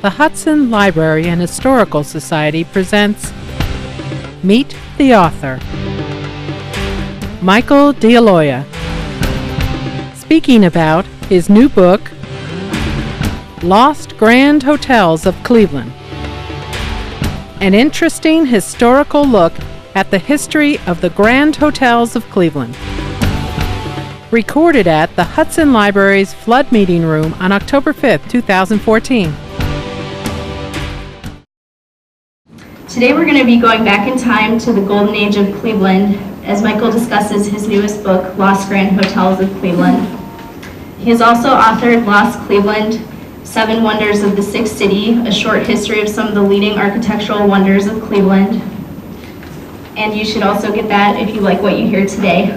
the Hudson Library and Historical Society presents Meet the Author, Michael DeAloia, speaking about his new book, Lost Grand Hotels of Cleveland, an interesting historical look at the history of the Grand Hotels of Cleveland. Recorded at the Hudson Library's Flood Meeting Room on October 5th, 2014. Today we're going to be going back in time to the golden age of Cleveland as Michael discusses his newest book, Lost Grand Hotels of Cleveland. He has also authored Lost Cleveland, 7 Wonders of the Sixth City, a short history of some of the leading architectural wonders of Cleveland. And you should also get that if you like what you hear today.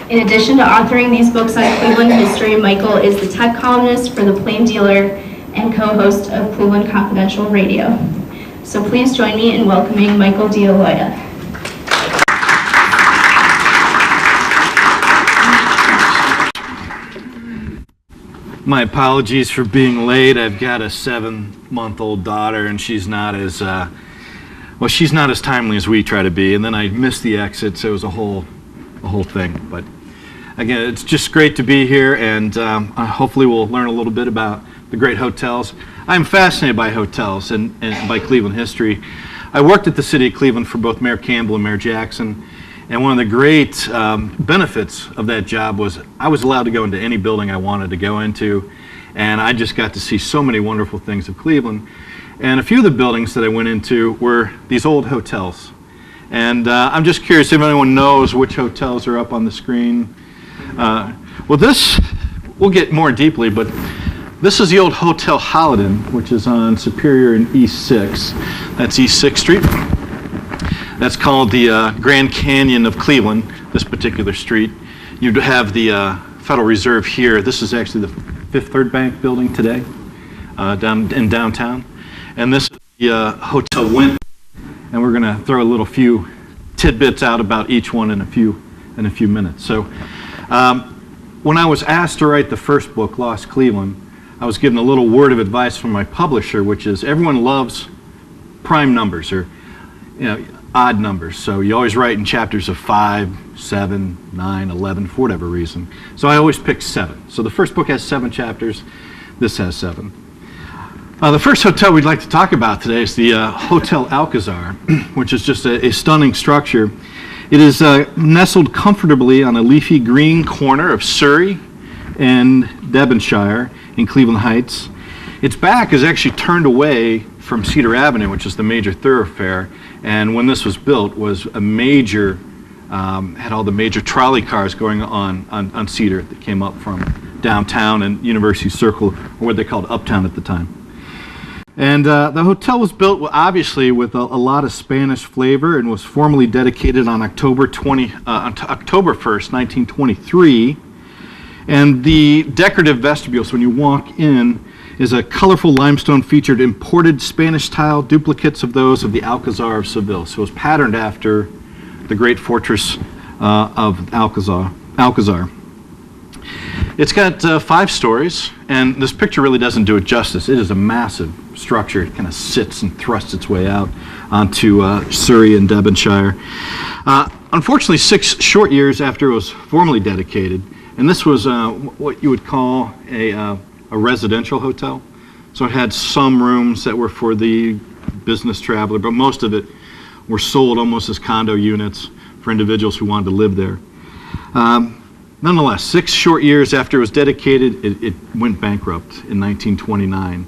In addition to authoring these books on Cleveland history, Michael is the tech columnist for The Plain Dealer and co-host of Cleveland Confidential Radio. So please join me in welcoming Michael DeAloia. My apologies for being late. I've got a 7-month-old daughter, and she's not as timely as we try to be. And then I missed the exit, so it was a whole thing. But again, it's just great to be here, and hopefully we'll learn a little bit about the great hotels. I'm fascinated by hotels and by Cleveland history. I worked at the city of Cleveland for both Mayor Campbell and Mayor Jackson, and one of the great benefits of that job was I was allowed to go into any building I wanted to go into, and I just got to see so many wonderful things of Cleveland. And a few of the buildings that I went into were these old hotels. And I'm just curious if anyone knows which hotels are up on the screen. We'll get more deeply, but this is the old Hotel Hallowed, which is on Superior and East 6. That's East 6th Street. That's called the Grand Canyon of Cleveland, this particular street. You have the Federal Reserve here. This is actually the Fifth Third Bank building today, down in downtown. And this is the Hotel Witla. And we're going to throw a little few tidbits out about each one in a few minutes. So when I was asked to write the first book, Lost Cleveland, I was given a little word of advice from my publisher, which is everyone loves prime numbers or odd numbers. So you always write in chapters of 5, 7, 9, 11 for whatever reason. So I always pick 7. So the first book has 7 chapters. This has 7. The first hotel we'd like to talk about today is the Hotel Alcazar, which is just a stunning structure. It is nestled comfortably on a leafy green corner of Surrey and Devonshire in Cleveland Heights. Its back is actually turned away from Cedar Avenue, which is the major thoroughfare, and when this was built was a major, had all the major trolley cars going on Cedar that came up from downtown and University Circle, or what they called Uptown at the time. And the hotel was built obviously with a lot of Spanish flavor and was formally dedicated on October 1st, 1923. And the decorative vestibule, so when you walk in, is a colorful limestone featured imported Spanish tile duplicates of those of the Alcazar of Seville. So it was patterned after the great fortress of Alcazar. It's got 5 stories, and this picture really doesn't do it justice. It is a massive structure. It kind of sits and thrusts its way out onto Surrey and Devonshire. Unfortunately, 6 short years after it was formally dedicated, and this was what you would call a residential hotel. So it had some rooms that were for the business traveler, but most of it were sold almost as condo units for individuals who wanted to live there. Nonetheless, 6 short years after it was dedicated, it went bankrupt in 1929.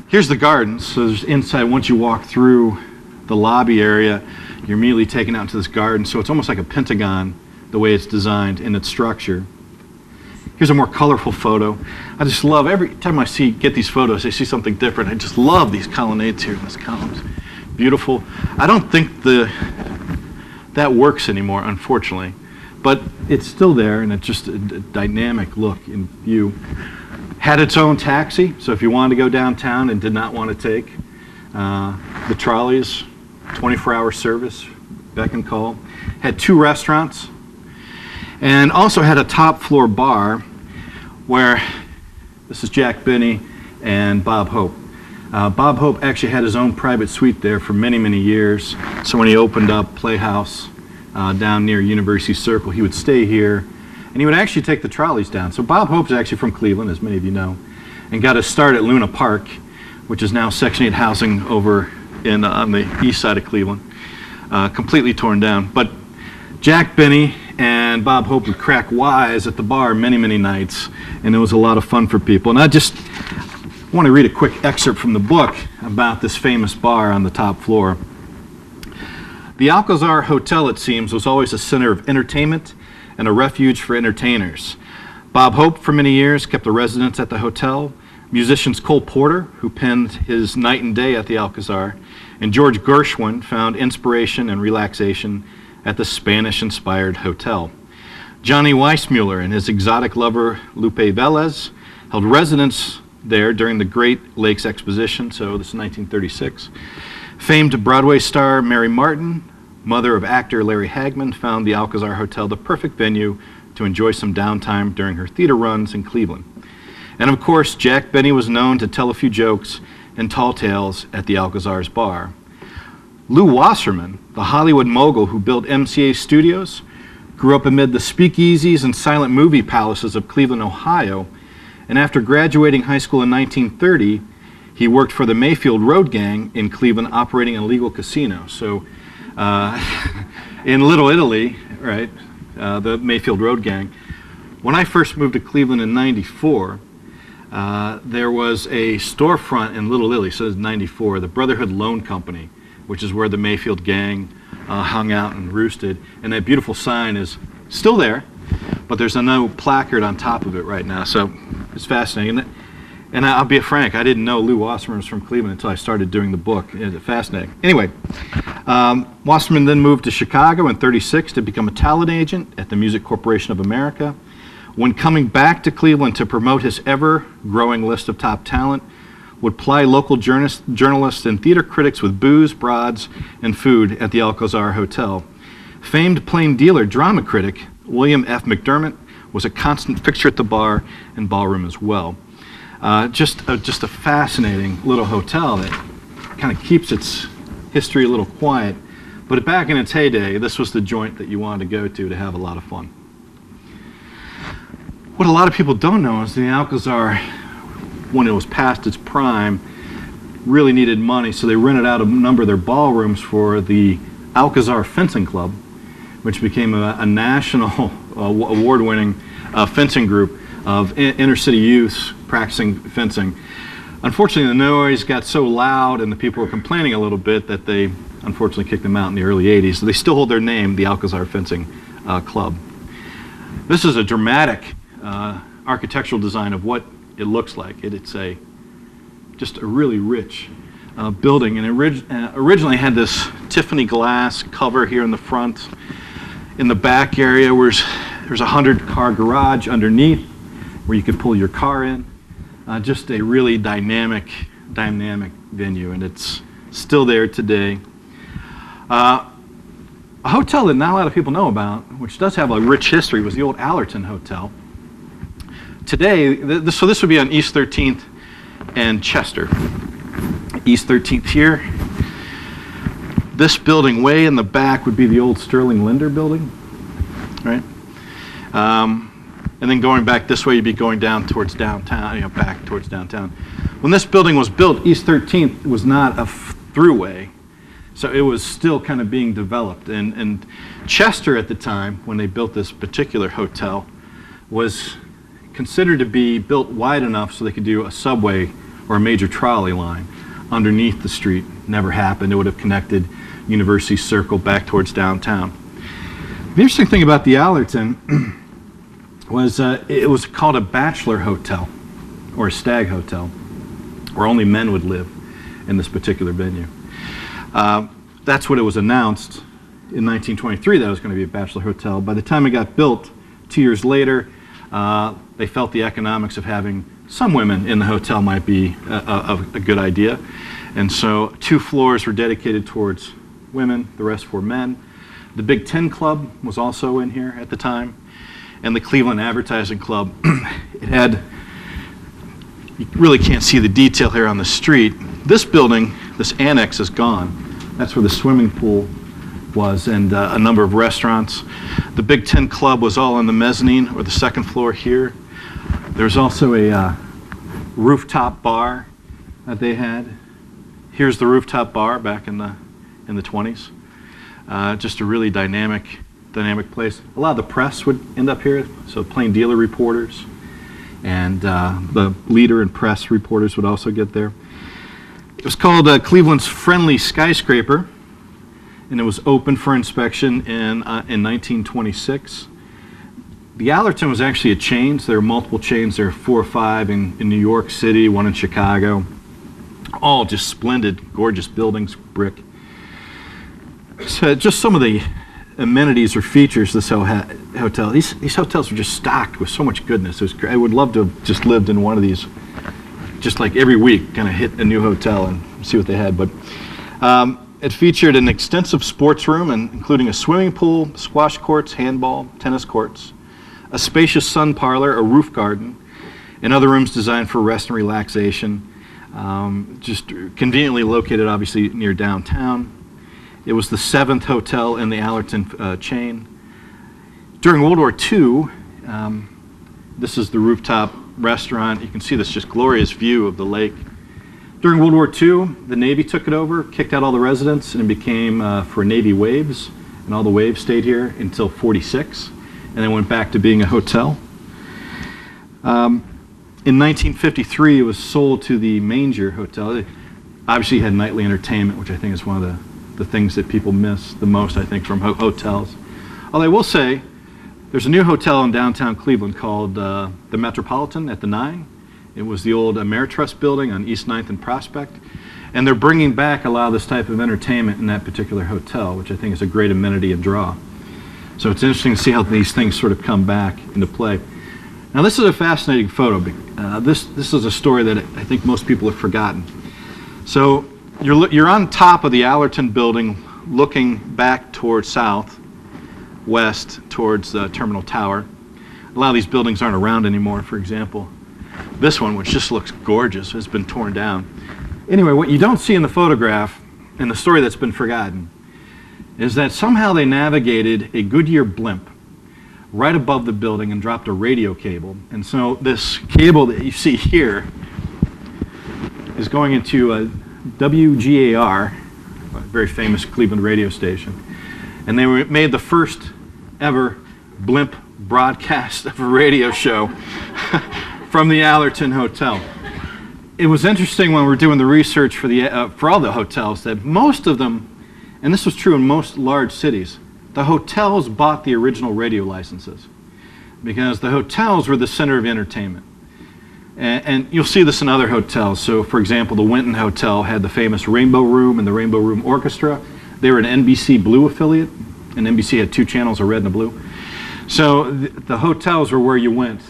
Here's the gardens. So there's inside, once you walk through the lobby area, you're immediately taken out to this garden. So it's almost like a pentagon, the way it's designed in its structure. Here's a more colorful photo. I just love, every time I get these photos, I see something different. I just love these colonnades here, these columns. Beautiful. I don't think that works anymore, unfortunately. But it's still there, and it's just a dynamic look in view. Had its own taxi, so if you wanted to go downtown and did not want to take the trolleys, 24-hour service, beck and call. Had 2 restaurants, and also had a top floor bar where This is Jack Benny and Bob Hope. Bob Hope actually had his own private suite there for many, many years. So when he opened up Playhouse down near University Circle, he would stay here, and he would actually take the trolleys down. So Bob Hope's actually from Cleveland, as many of you know, and got his start at Luna Park, which is now Section 8 housing over on the east side of Cleveland, completely torn down. But Jack Benny and Bob Hope would crack wise at the bar many, many nights, and it was a lot of fun for people. And I just want to read a quick excerpt from the book about this famous bar on the top floor. The Alcazar Hotel, it seems, was always a center of entertainment and a refuge for entertainers. Bob Hope, for many years, kept a residence at the hotel. Musicians Cole Porter, who penned his Night and Day at the Alcazar, and George Gershwin found inspiration and relaxation at the Spanish-inspired hotel. Johnny Weissmuller and his exotic lover Lupe Velez held residence there during the Great Lakes Exposition, so this is 1936. Famed Broadway star Mary Martin, mother of actor Larry Hagman, found the Alcazar Hotel the perfect venue to enjoy some downtime during her theater runs in Cleveland. And of course, Jack Benny was known to tell a few jokes and tall tales at the Alcazar's bar. Lou Wasserman, the Hollywood mogul who built MCA Studios, grew up amid the speakeasies and silent movie palaces of Cleveland, Ohio, and after graduating high school in 1930, he worked for the Mayfield Road Gang in Cleveland, operating an illegal casino. So in Little Italy, right, the Mayfield Road Gang. When I first moved to Cleveland in 94, there was a storefront in Little Italy, so it was 94, the Brotherhood Loan Company, which is where the Mayfield Gang hung out and roosted. And that beautiful sign is still there, but there's a no placard on top of it right now. So it's fascinating. And I'll be frank, I didn't know Lou Wasserman was from Cleveland until I started doing the book. It's fascinating. Anyway, Wasserman then moved to Chicago in '36 to become a talent agent at the Music Corporation of America. When coming back to Cleveland to promote his ever-growing list of top talent, would ply local journalists and theater critics with booze, broads, and food at the Alcazar Hotel. Famed plain dealer drama critic William F. McDermott was a constant fixture at the bar and ballroom as well. Just a fascinating little hotel that kind of keeps its history a little quiet. But back in its heyday, this was the joint that you wanted to go to have a lot of fun. What a lot of people don't know is the Alcazar, when it was past its prime, really needed money, so they rented out a number of their ballrooms for the Alcazar Fencing Club, which became a national award-winning fencing group of inner city youths practicing fencing. Unfortunately, the noise got so loud and the people were complaining a little bit that they unfortunately kicked them out in the early 80s. So they still hold their name, the Alcazar Fencing Club. This is a dramatic architectural design of what it looks like. It's just a really rich building, and originally had this Tiffany glass cover here in the front. In the back area, there's a 100-car garage underneath where you could pull your car in. Just a really dynamic venue, and it's still there today. A hotel that not a lot of people know about, which does have a rich history, was the old Allerton Hotel. Today, so this would be on East 13th and Chester. East 13th here. This building way in the back would be the old Sterling Linder building, right? And then going back this way, you'd be going down towards downtown, back towards downtown. When this building was built, East 13th was not a throughway, so it was still kind of being developed. And Chester at the time, when they built this particular hotel, was considered to be built wide enough so they could do a subway or a major trolley line underneath the street. Never happened. It would have connected University Circle back towards downtown. The interesting thing about the Allerton was it was called a bachelor hotel or a stag hotel where only men would live in this particular venue. That's what it was announced in 1923 that it was going to be a bachelor hotel. By the time it got built 2 years later, they felt the economics of having some women in the hotel might be a good idea. And so 2 floors were dedicated towards women, the rest were men. The Big Ten Club was also in here at the time, and the Cleveland Advertising Club. It had you really can't see the detail here on the street. This building, this annex, is gone. That's where the swimming pool was, and a number of restaurants. The Big Ten Club was all on the mezzanine or the second floor here. There's also a rooftop bar that they had. Here's the rooftop bar back in the 20s. Just a really dynamic place. A lot of the press would end up here, so plain dealer reporters and the leader and press reporters would also get there. It was called Cleveland's Friendly Skyscraper, and it was open for inspection in 1926. The Allerton was actually a chain, so there were multiple chains. There were 4 or 5 in New York City, 1 in Chicago. All just splendid, gorgeous buildings, brick. So just some of the amenities or features this hotel. These hotels were just stocked with so much goodness. It was great. I would love to have just lived in one of these, just like every week, kind of hit a new hotel and see what they had. But it featured an extensive sports room, including a swimming pool, squash courts, handball, tennis courts, a spacious sun parlor, a roof garden, and other rooms designed for rest and relaxation. Just conveniently located, obviously, near downtown. It was the 7th hotel in the Allerton chain. During World War II, this is the Rooftop Restaurant. You can see this just glorious view of the lake. During World War II, the Navy took it over, kicked out all the residents, and it became for Navy waves, and all the waves stayed here until '46, and then went back to being a hotel. In 1953, it was sold to the Meyers Hotel. It obviously had nightly entertainment, which I think is one of the things that people miss the most, I think, from hotels. Although I will say, there's a new hotel in downtown Cleveland called the Metropolitan at the 9. It was the old Ameritrust building on East 9th and Prospect. And they're bringing back a lot of this type of entertainment in that particular hotel, which I think is a great amenity and draw. So it's interesting to see how these things sort of come back into play. Now this is a fascinating photo. This is a story that I think most people have forgotten. So you're on top of the Allerton building looking back towards southwest towards the Terminal Tower. A lot of these buildings aren't around anymore, for example. This one, which just looks gorgeous, has been torn down. Anyway, what you don't see in the photograph, and the story that's been forgotten, is that somehow they navigated a Goodyear blimp right above the building and dropped a radio cable. And so this cable that you see here is going into a WGAR, a very famous Cleveland radio station. And they made the first ever blimp broadcast of a radio show from the Allerton Hotel. It was interesting when we were doing the research for all the hotels that most of them, and this was true in most large cities, the hotels bought the original radio licenses because the hotels were the center of entertainment. And you'll see this in other hotels. So, for example, the Winton Hotel had the famous Rainbow Room and the Rainbow Room Orchestra. They were an NBC Blue affiliate, and NBC had 2 channels, a red and a blue. So the hotels were where you went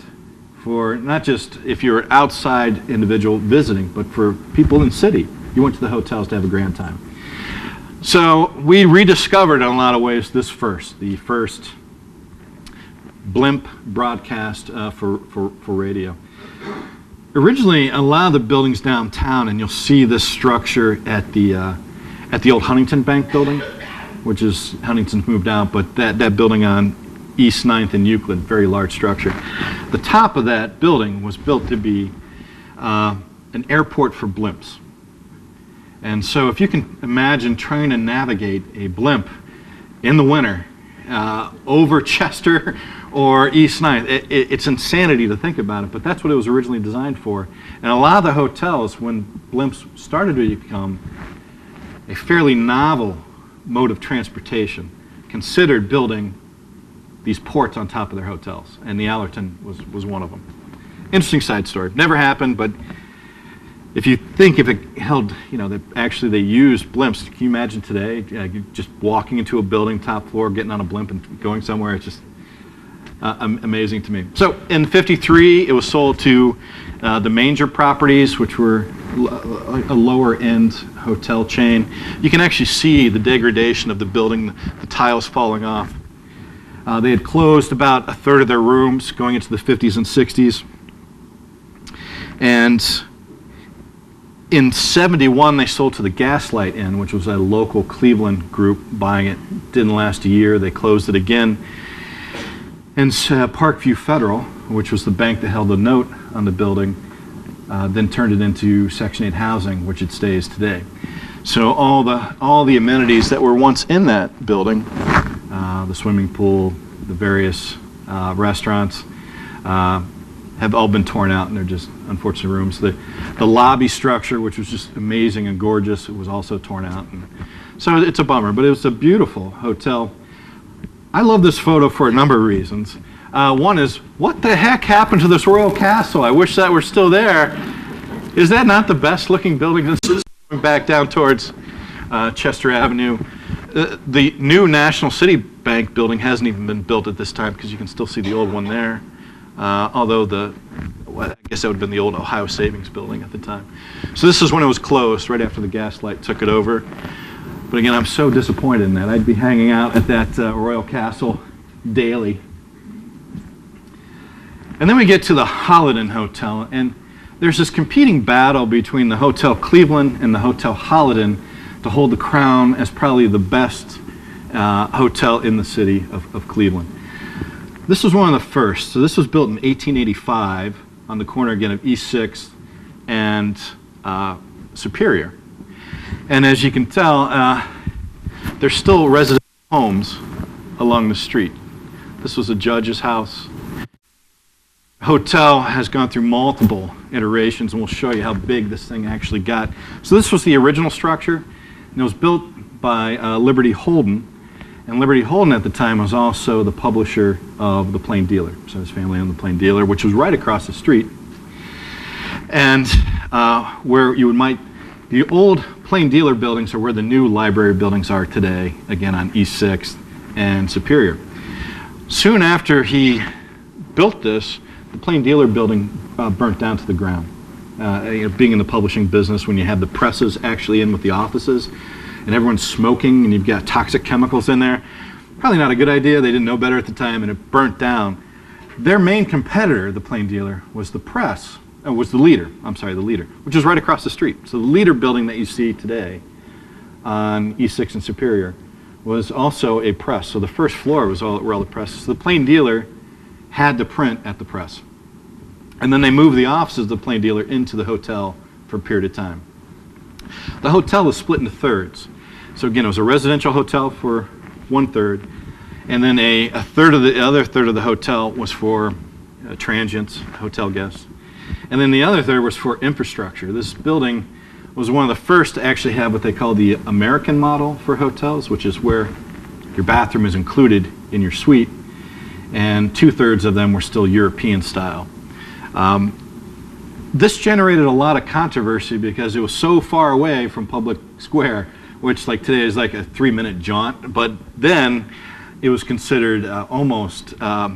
for not just if you're an outside individual visiting, but for people in the city. You went to the hotels to have a grand time. So we rediscovered in a lot of ways the first blimp broadcast for radio. Originally, a lot of the buildings downtown, and you'll see this structure at the old Huntington Bank building, which is Huntington's moved out, but that building on East 9th and Euclid, very large structure. The top of that building was built to be an airport for blimps. And so if you can imagine trying to navigate a blimp in the winter over Chester or East 9th, it's insanity to think about it, but that's what it was originally designed for. And a lot of the hotels, when blimps started to become a fairly novel mode of transportation, considered building these ports on top of their hotels, and the Allerton was one of them. Interesting side story. Never happened, but if you think if it held, that actually they used blimps, can you imagine today just walking into a building, top floor, getting on a blimp and going somewhere? It's just amazing to me. So in '53, it was sold to the Manger Properties, which were a lower-end hotel chain. You can actually see the degradation of the building, the tiles falling off. They had closed about a third of their rooms going into the 50s and 60s. And in '71, they sold to the Gaslight Inn, which was a local Cleveland group buying it. Didn't last a year. They closed it again. And Parkview Federal, which was the bank that held the note on the building, then turned it into Section 8 housing, which it stays today. So all the amenities that were once in that building, the swimming pool, the various restaurants, have all been torn out, and they're just unfortunate rooms. The lobby structure, which was just amazing and gorgeous, it was also torn out. And so it's a bummer, but it was a beautiful hotel. I love this photo for a number of reasons. One is, what the heck happened to this royal castle? I wish that were still there. Is that not the best looking building? This is going back down towards Chester Avenue. The new National City Bank building hasn't even been built at this time, because you can still see the old one there. Although I guess that would have been the old Ohio Savings building at the time. So this is when it was closed, right after the Gaslight took it over. But again, I'm so disappointed in that. I'd be hanging out at that Royal Castle daily. And then we get to the Allerton Hotel, and there's this competing battle between the Hotel Cleveland and the Hotel Allerton to hold the crown as probably the best hotel in the city of Cleveland. This was one of the first. So this was built in 1885 on the corner again of East 6th and Superior. And as you can tell, there's still residential homes along the street. This was a judge's house. Hotel has gone through multiple iterations, and we'll show you how big this thing actually got. So this was the original structure, and it was built by Liberty Holden. And Liberty Holden at the time was also the publisher of The Plain Dealer. So his family owned The Plain Dealer, which was right across the street. And where the old Plain Dealer buildings are where the new library buildings are today, again on East 6th and Superior. Soon after he built this, the Plain Dealer building burnt down to the ground. Being in the publishing business, when you have the presses actually in with the offices, and everyone's smoking, and you've got toxic chemicals in there, probably not a good idea. They didn't know better at the time, and it burnt down. Their main competitor, the Plain Dealer, was the Leader, which is right across the street. So the Leader building that you see today on East 6th and Superior was also a press. So the first floor was where all the presses. So the Plain Dealer had to print at the press. And then they moved the offices of the Plain Dealer into the hotel for a period of time. The hotel was split into thirds. So again, it was a residential hotel for 1/3, and then a third of the other third of the hotel was for transients, hotel guests. And then the other third was for infrastructure. This building was one of the first to actually have what they call the American model for hotels, which is where your bathroom is included in your suite, and 2/3 of them were still European style. This generated a lot of controversy because it was so far away from Public Square, which like today is like a 3-minute jaunt, but then it was considered almost, I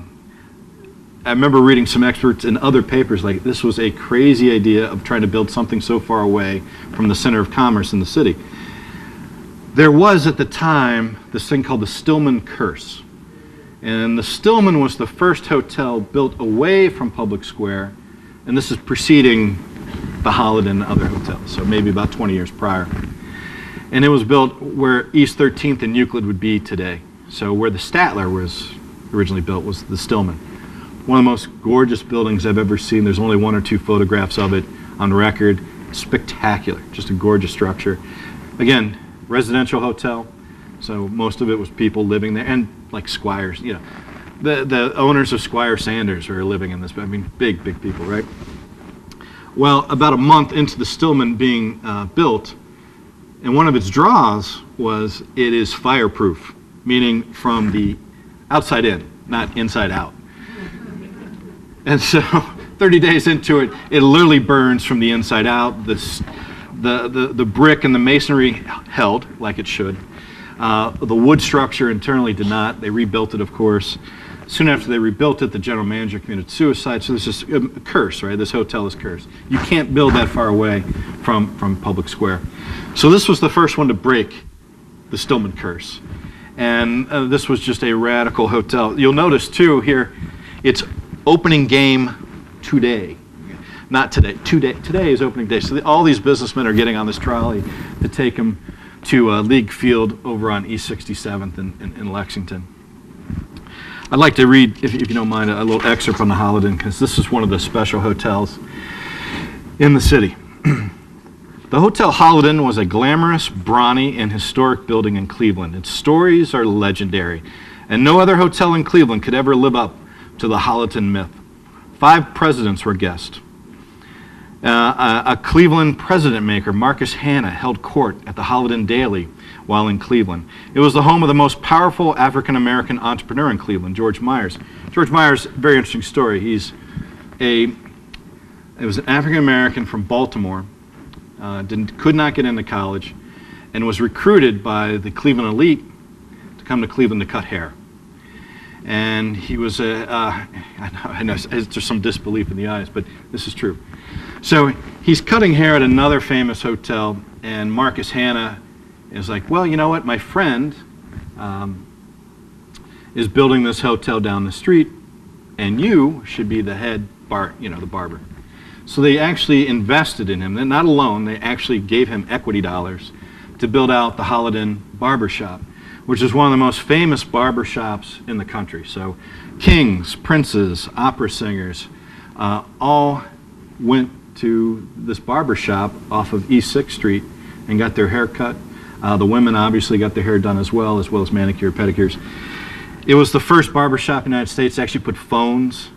remember reading some experts in other papers, like this was a crazy idea of trying to build something so far away from the center of commerce in the city. There was at the time this thing called the Stillman Curse. And the Stillman was the first hotel built away from Public Square, and this is preceding the Hallowed and other hotels, so maybe about 20 years prior. And it was built where East 13th and Euclid would be today. So where the Statler was originally built was the Stillman. One of the most gorgeous buildings I've ever seen. There's only 1 or 2 photographs of it on record. Spectacular, just a gorgeous structure. Again, residential hotel, so most of it was people living there, and like squires, the owners of Squire Sanders were living in this. I mean, big people, right? Well, about a month into the Stillman being built, and one of its draws was it is fireproof, meaning from the outside in, not inside out. And so 30 days into it, it literally burns from the inside out. The brick and the masonry held like it should. The wood structure internally did not. They rebuilt it, of course. Soon after they rebuilt it, the general manager committed suicide. So this is a curse, right? This hotel is cursed. You can't build that far away from Public Square. So this was the first one to break the Stillman Curse. And this was just a radical hotel. You'll notice, too, here, it's opening game today. not today, today is opening day. So all these businessmen are getting on this trolley to take him to League Field over on East 67th in Lexington. I'd like to read, if you don't mind, a little excerpt from the Hallowed, because this is one of the special hotels in the city. The Hotel Hallowed was a glamorous, brawny, and historic building in Cleveland. Its stories are legendary, and no other hotel in Cleveland could ever live up to the Hallowed myth. 5 presidents were guests. A Cleveland president maker, Marcus Hanna, held court at the Hallowed Daily while in Cleveland. It was the home of the most powerful African-American entrepreneur in Cleveland, George Meyers. George Meyers, very interesting story. He was an African-American from Baltimore, could not get into college, and was recruited by the Cleveland elite to come to Cleveland to cut hair. And he was I know there's some disbelief in the eyes, but this is true. So he's cutting hair at another famous hotel, and Marcus Hanna is like, well, you know what, my friend is building this hotel down the street, and you should be the head the barber. So they actually invested in him. They're not alone, they actually gave him equity dollars to build out the Hallowed Barber Shop, which is one of the most famous barber shops in the country. So kings, princes, opera singers, all went to this barber shop off of East 6th Street and got their hair cut. The women obviously got their hair done as well as manicure, pedicures. It was the first barber shop in the United States to actually put phones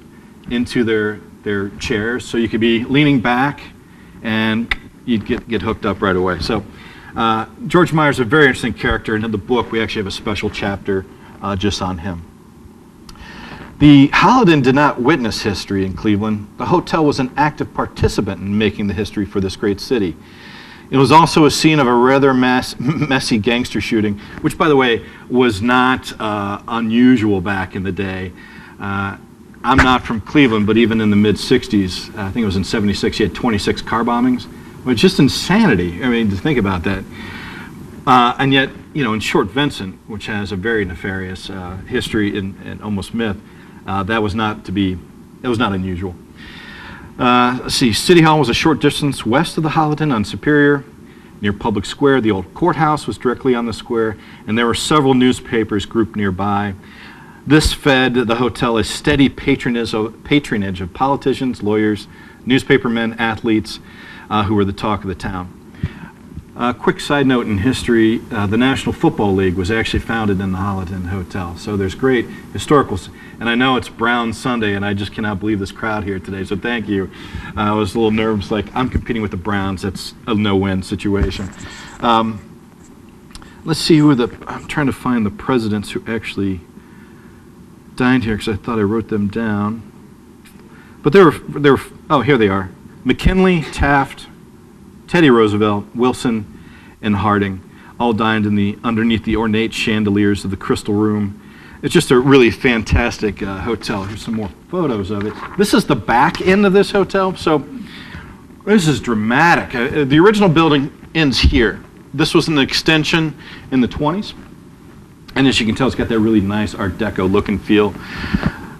into their chairs, so you could be leaning back and you'd get hooked up right away. So George Meyers is a very interesting character, and in the book we actually have a special chapter just on him. The Hallowed did not witness history in Cleveland. The hotel was an active participant in making the history for this great city. It was also a scene of a rather messy gangster shooting, which, by the way, was not unusual back in the day. I'm not from Cleveland, but even in the mid-'60s, I think it was in '76, you had 26 car bombings, which is just insanity. I mean, to think about that. And yet, in Short Vincent, which has a very nefarious history and almost myth, that was not unusual. Let's see, City Hall was a short distance west of the Hallowed on Superior, near Public Square. The old courthouse was directly on the square, and there were several newspapers grouped nearby. This fed the hotel a steady patronage of politicians, lawyers, newspapermen, athletes, who were the talk of the town. Quick side note in history, the National Football League was actually founded in the Hallowed Hotel. So there's great historicals. And I know it's Brown Sunday, and I just cannot believe this crowd here today, so thank you. I was a little nervous, like I'm competing with the Browns. That's a no-win situation. Let's see I'm trying to find the presidents who actually dined here, because I thought I wrote them down. But they were, oh, here they are. McKinley, Taft, Teddy Roosevelt, Wilson, and Harding all dined underneath the ornate chandeliers of the Crystal Room. It's just a really fantastic hotel. Here's some more photos of it. This is the back end of this hotel, so this is dramatic. The original building ends here. This was an extension in the 20s, and as you can tell, it's got that really nice Art Deco look and feel.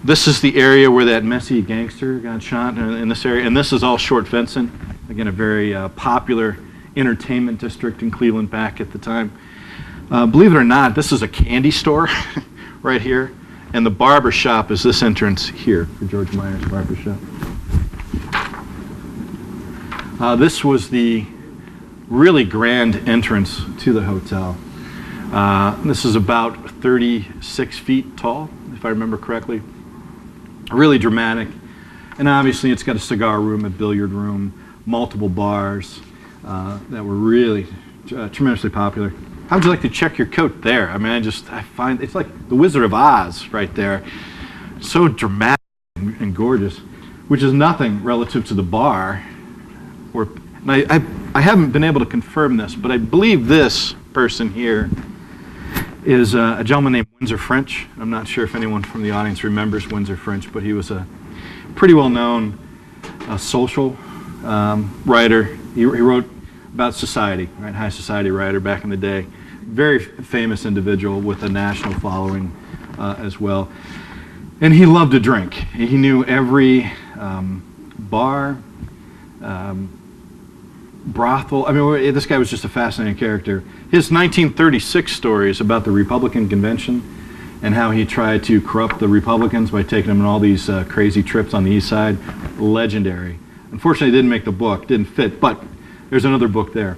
This is the area where that messy gangster got shot in this area, and this is all Short Vincent. Again, a very popular entertainment district in Cleveland back at the time. Believe it or not, this is a candy store right here, and the barber shop is this entrance here for George Meyers Barber Shop. This was the really grand entrance to the hotel. This is about 36 feet tall, if I remember correctly. Really dramatic. And obviously it's got a cigar room, a billiard room, multiple bars that were really tremendously popular. How would you like to check your coat there? I mean, I find it's like the Wizard of Oz right there. So dramatic and gorgeous, which is nothing relative to the bar. I haven't been able to confirm this, but I believe this person here is a gentleman named Windsor French. I'm not sure if anyone from the audience remembers Windsor French, but he was a pretty well-known social writer. He wrote about society, right? High society writer back in the day. Very famous individual with a national following as well. And he loved to drink. He knew every bar, brothel. I mean, this guy was just a fascinating character. His 1936 stories about the Republican convention and how he tried to corrupt the Republicans by taking them on all these crazy trips on the East Side, legendary. Unfortunately, it didn't make the book, didn't fit, but there's another book there.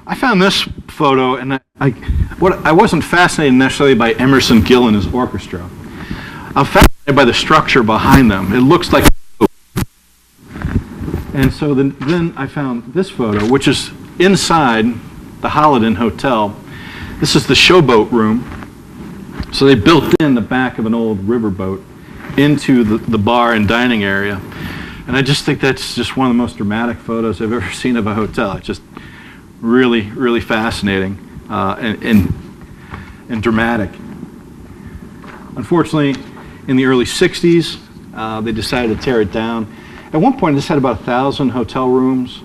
I found this photo, and I wasn't fascinated necessarily by Emerson, Gill, and his orchestra. I'm fascinated by the structure behind them. It looks like. And so then I found this photo, which is inside the Allerton Hotel. This is the showboat room. So they built in the back of an old riverboat into the bar and dining area. And I just think that's just one of the most dramatic photos I've ever seen of a hotel. It's just really, really fascinating and dramatic. Unfortunately, in the early 60s, they decided to tear it down. At one point, this had about 1,000 hotel rooms.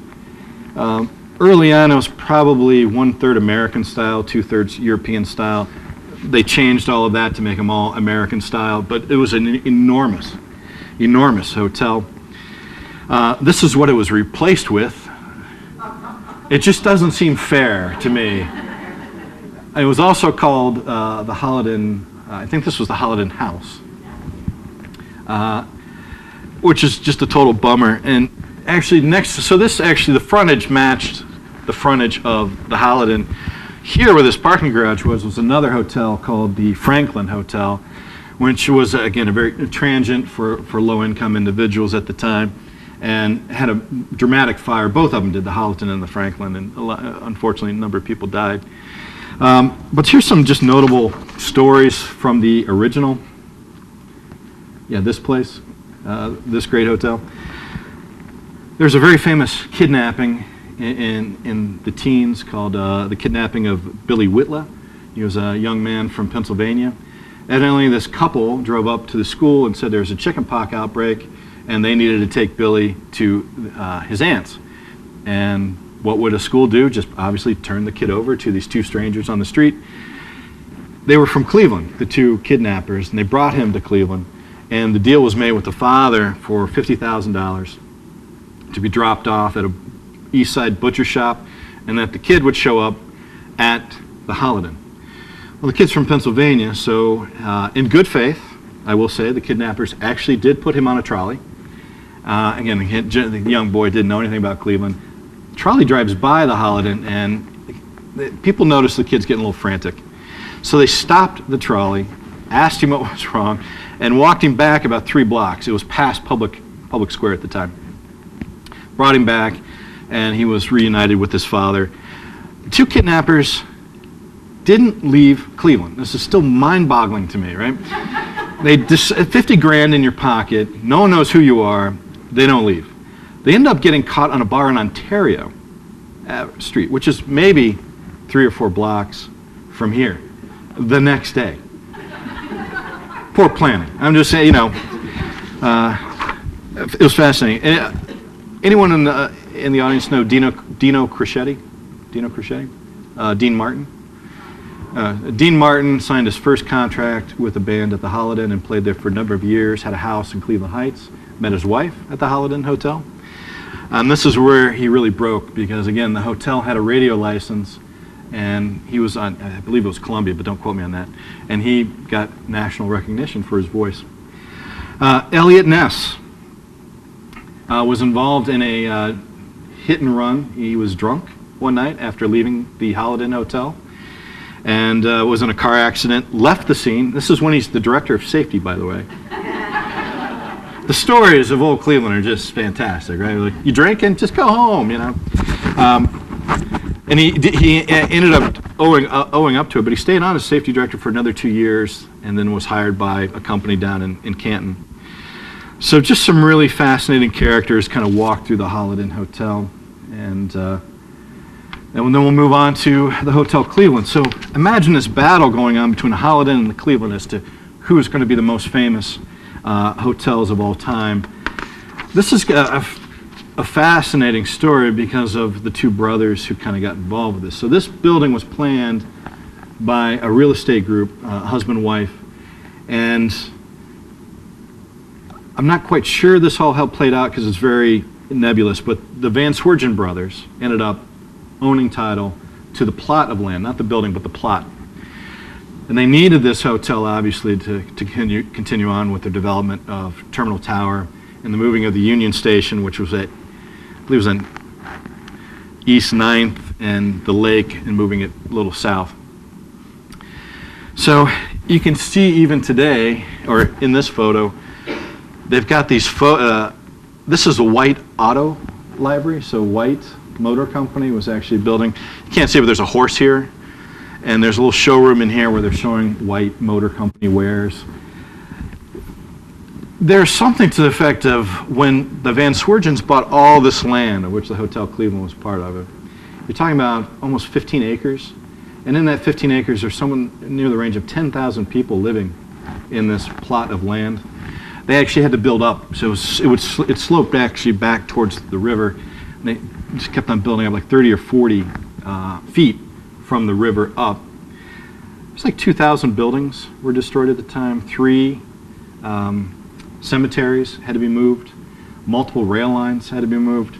Early on, it was probably 1/3 American style, 2/3 European style. They changed all of that to make them all American style, but it was an enormous, enormous hotel. This is what it was replaced with. It just doesn't seem fair to me. It was also called the Hallowed, I think this was the Hallowed House, which is just a total bummer. And actually the frontage matched the frontage of the Hallowed. Here where this parking garage was another hotel called the Franklin Hotel, which was, again, a very transient for low-income individuals at the time, and had a dramatic fire. Both of them did, the Hallowed and the Franklin, and unfortunately a number of people died. But here's some just notable stories from the original. Yeah, this place, this great hotel. There's a very famous kidnapping in the teens called the Kidnapping of Billy Witla. He was a young man from Pennsylvania. Evidently, this couple drove up to the school and said there was a chickenpox outbreak, and they needed to take Billy to his aunt's. And what would a school do? Just obviously turn the kid over to these two strangers on the street. They were from Cleveland, the two kidnappers, and they brought him to Cleveland. And the deal was made with the father for $50,000 to be dropped off at a East Side butcher shop, and that the kid would show up at the Hallowed. Well, the kid's from Pennsylvania, so in good faith, I will say, the kidnappers actually did put him on a trolley. Again, the young boy didn't know anything about Cleveland. The trolley drives by the Hallowed, and people notice the kid's getting a little frantic. So they stopped the trolley, asked him what was wrong, and walked him back about 3 blocks. It was past public square at the time. Brought him back, and he was reunited with his father. The two kidnappers didn't leave Cleveland. This is still mind-boggling to me, right? They just, 50 grand in your pocket, no one knows who you are, they don't leave. They end up getting caught on a bar in Ontario Street, which is maybe 3 or 4 blocks from here, the next day. Poor planning. I'm just saying, it was fascinating. Anyone in the audience know Dino Crescetti? Dino Crescetti? Dean Martin? Dean Martin signed his first contract with a band at the Hallowed and played there for a number of years, had a house in Cleveland Heights, met his wife at the Hallowed Hotel. And this is where he really broke, because again, the hotel had a radio license, and he was on, I believe it was Columbia, but don't quote me on that, and he got national recognition for his voice. Eliot Ness was involved in a hit and run. He was drunk one night after leaving the Hallowed Hotel, and was in a car accident, left the scene. This is when he's the director of safety, by the way. The stories of old Cleveland are just fantastic, right? Like, you drinking? Just go home, And he ended up owing up to it, but he stayed on as safety director for another 2 years, and then was hired by a company down in Canton. So just some really fascinating characters kind of walk through the Hallowed Hotel, and then we'll move on to the Hotel Cleveland. So imagine this battle going on between the Hallowed and the Cleveland as to who is going to be the most famous hotels of all time. This is a fascinating story because of the two brothers who kind of got involved with this. So this building was planned by a real estate group, husband and wife, and I'm not quite sure this all how it played out because it's very nebulous, but the Van Swergen brothers ended up owning title to the plot of land, not the building, but the plot. And they needed this hotel, obviously, to continue on with the development of Terminal Tower and the moving of the Union Station, which was at, I believe it was on East 9th and the lake, and moving it a little south. So you can see even today, or in this photo, they've got these this is a White Auto Library, so White Motor Company was actually building. You can't see, but there's a horse here, and there's a little showroom in here where they're showing White Motor Company wares. There's something to the effect of when the Van Swergens bought all this land, of which the Hotel Cleveland was part of it. You're talking about almost 15 acres, and in that 15 acres, there's someone near the range of 10,000 people living in this plot of land. They actually had to build up, so it sloped actually back towards the river. And they just kept on building up like 30 or 40 feet from the river up. It's like 2,000 buildings were destroyed at the time. 3 cemeteries had to be moved. Multiple rail lines had to be moved.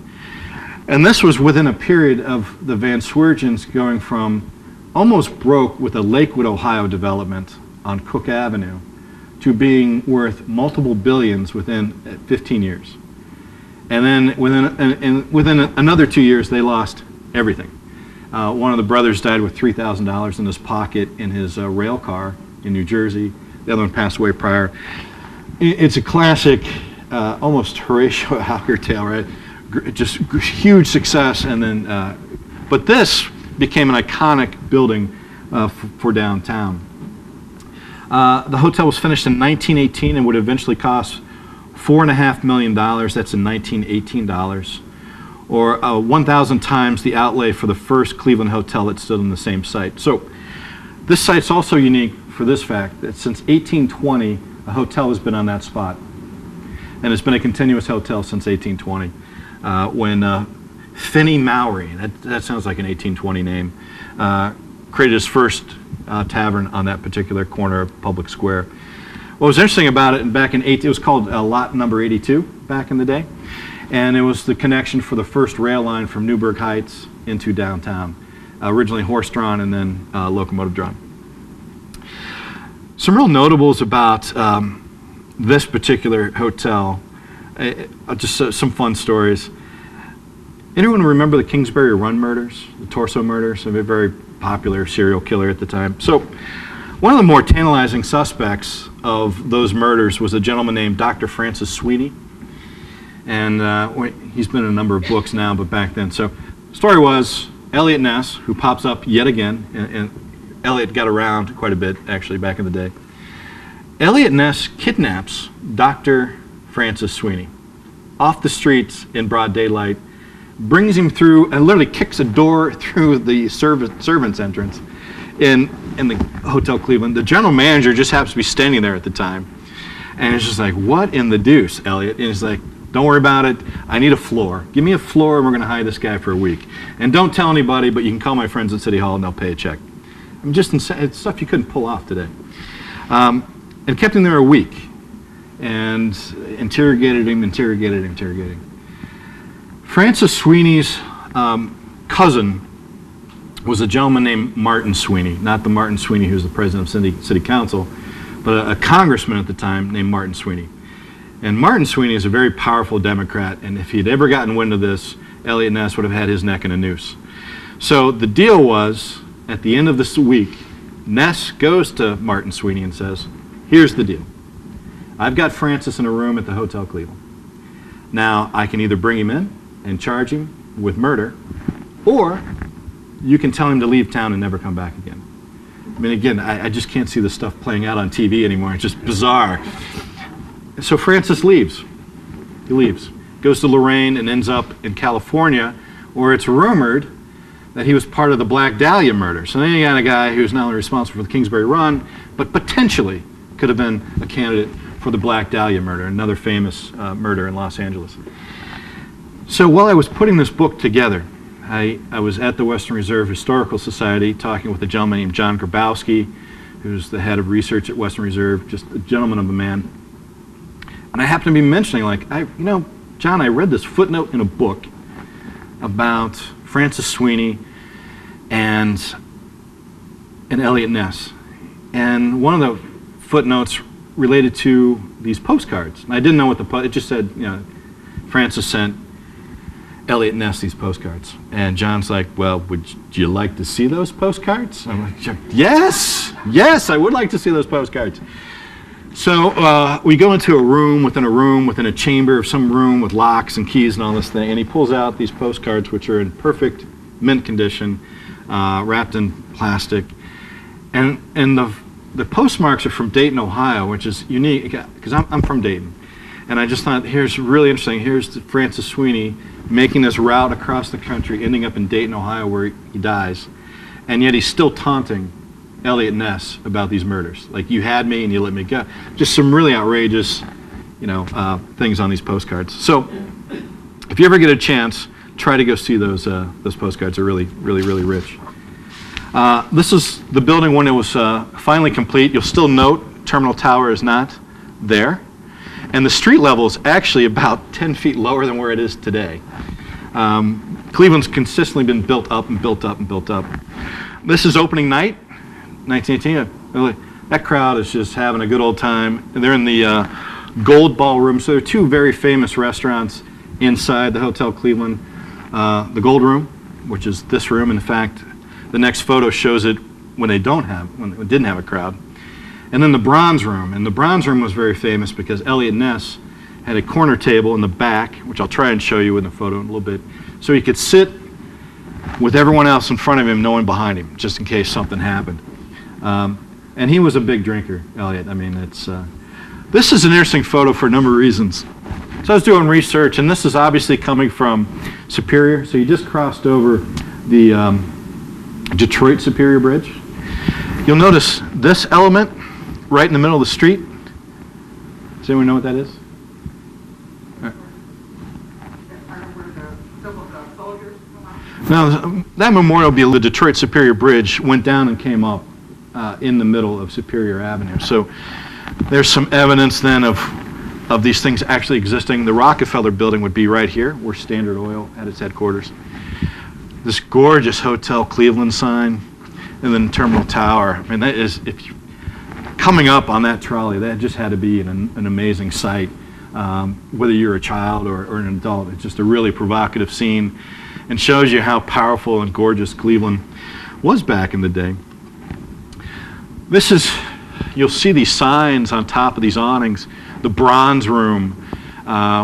And this was within a period of the Van Swergens going from almost broke with a Lakewood, Ohio development on Cook Avenue to being worth multiple billions within 15 years. And then within another 2 years, they lost everything. One of the brothers died with $3,000 in his pocket in his rail car in New Jersey. The other one passed away prior. It's a classic, almost Horatio Alger tale, right? Just huge success, and then, but this became an iconic building for downtown. The hotel was finished in 1918 and would eventually cost $4.5 million. That's in 1918 dollars, or 1,000 times the outlay for the first Cleveland hotel that stood on the same site. So this site's also unique for this fact that since 1820, a hotel has been on that spot. And it's been a continuous hotel since 1820. When Finney Mowry, that sounds like an 1820 name, created his first tavern on that particular corner of Public Square. What was interesting about it, it was called lot number 82 back in the day, and it was the connection for the first rail line from Newburgh Heights into downtown. Originally horse-drawn and then locomotive-drawn. Some real notables about this particular hotel, just some fun stories. Anyone remember the Kingsbury Run murders, the Torso murders? A very popular serial killer at the time. So one of the more tantalizing suspects of those murders was a gentleman named Dr. Francis Sweeney. And he's been in a number of books now, but back then. So the story was Eliot Ness, who pops up yet again, and Eliot got around quite a bit actually back in the day. Eliot Ness kidnaps Dr. Francis Sweeney off the streets in broad daylight, brings him through and literally kicks a door through the servants' entrance in the Hotel Cleveland. The general manager just happens to be standing there at the time. And it's just like, what in the deuce, Eliot? And he's like, don't worry about it. I need a floor. Give me a floor and we're going to hire this guy for a week. And don't tell anybody, but you can call my friends at City Hall and they'll pay a check. I mean, just it's stuff you couldn't pull off today. And kept him there a week and interrogated him. Francis Sweeney's cousin was a gentleman named Martin Sweeney, not the Martin Sweeney who was the president of City Council, but a congressman at the time named Martin Sweeney. And Martin Sweeney is a very powerful Democrat, and if he'd ever gotten wind of this, Eliot Ness would have had his neck in a noose. So the deal was, at the end of this week, Ness goes to Martin Sweeney and says, here's the deal. I've got Francis in a room at the Hotel Cleveland. Now, I can either bring him in and charge him with murder, or you can tell him to leave town and never come back again. I mean, again, I just can't see this stuff playing out on TV anymore. It's just bizarre. So Francis leaves. He leaves. Goes to Lorraine and ends up in California, where it's rumored that he was part of the Black Dahlia murder. So then you got a guy who's not only responsible for the Kingsbury Run, but potentially could have been a candidate for the Black Dahlia murder, another famous murder in Los Angeles. So while I was putting this book together, I was at the Western Reserve Historical Society talking with a gentleman named John Grabowski, who's the head of research at Western Reserve, just a gentleman of a man. And I happened to be mentioning, like, John, I read this footnote in a book about Francis Sweeney and Eliot Ness. And one of the footnotes related to these postcards. And I didn't know what it just said, Francis sent Eliot Ness these postcards. And John's like, well, would you like to see those postcards? I'm like, yes, I would like to see those postcards. So we go into a room within a chamber of some room with locks and keys and all this thing, and he pulls out these postcards, which are in perfect mint condition, wrapped in plastic. And the postmarks are from Dayton, Ohio, which is unique, because I'm from Dayton. And I just thought, here's really interesting. Here's Francis Sweeney making this route across the country, ending up in Dayton, Ohio, where he dies. And yet he's still taunting Eliot Ness about these murders. Like, you had me and you let me go. Just some really outrageous, things on these postcards. So if you ever get a chance, try to go see those postcards. They're really, really, really rich. This is the building when it was finally complete. You'll still note Terminal Tower is not there. And the street level is actually about 10 feet lower than where it is today. Cleveland's consistently been built up and built up and built up. This is opening night, 1918. That crowd is just having a good old time. And they're in the Gold Ballroom. So there are two very famous restaurants inside the Hotel Cleveland. The Gold Room, which is this room. In fact, the next photo shows it when it didn't have a crowd. And then the Bronze Room. And the Bronze Room was very famous because Eliot Ness had a corner table in the back, which I'll try and show you in the photo in a little bit, so he could sit with everyone else in front of him, no one behind him, just in case something happened. And he was a big drinker, Eliot. I mean, this is an interesting photo for a number of reasons. So I was doing research, and this is obviously coming from Superior. So you just crossed over the Detroit Superior Bridge. You'll notice this element right in the middle of the street. Does anyone know what that is? Now, that memorial, the Detroit Superior Bridge, went down and came up in the middle of Superior Avenue. So there's some evidence then of these things actually existing. The Rockefeller building would be right here, where Standard Oil had its headquarters. This gorgeous Hotel Cleveland sign, and then Terminal Tower. I mean, that is, if you coming up on that trolley, that just had to be an amazing sight. Whether you're a child or an adult, it's just a really provocative scene, and shows you how powerful and gorgeous Cleveland was back in the day. You'll see these signs on top of these awnings. The Bronze Room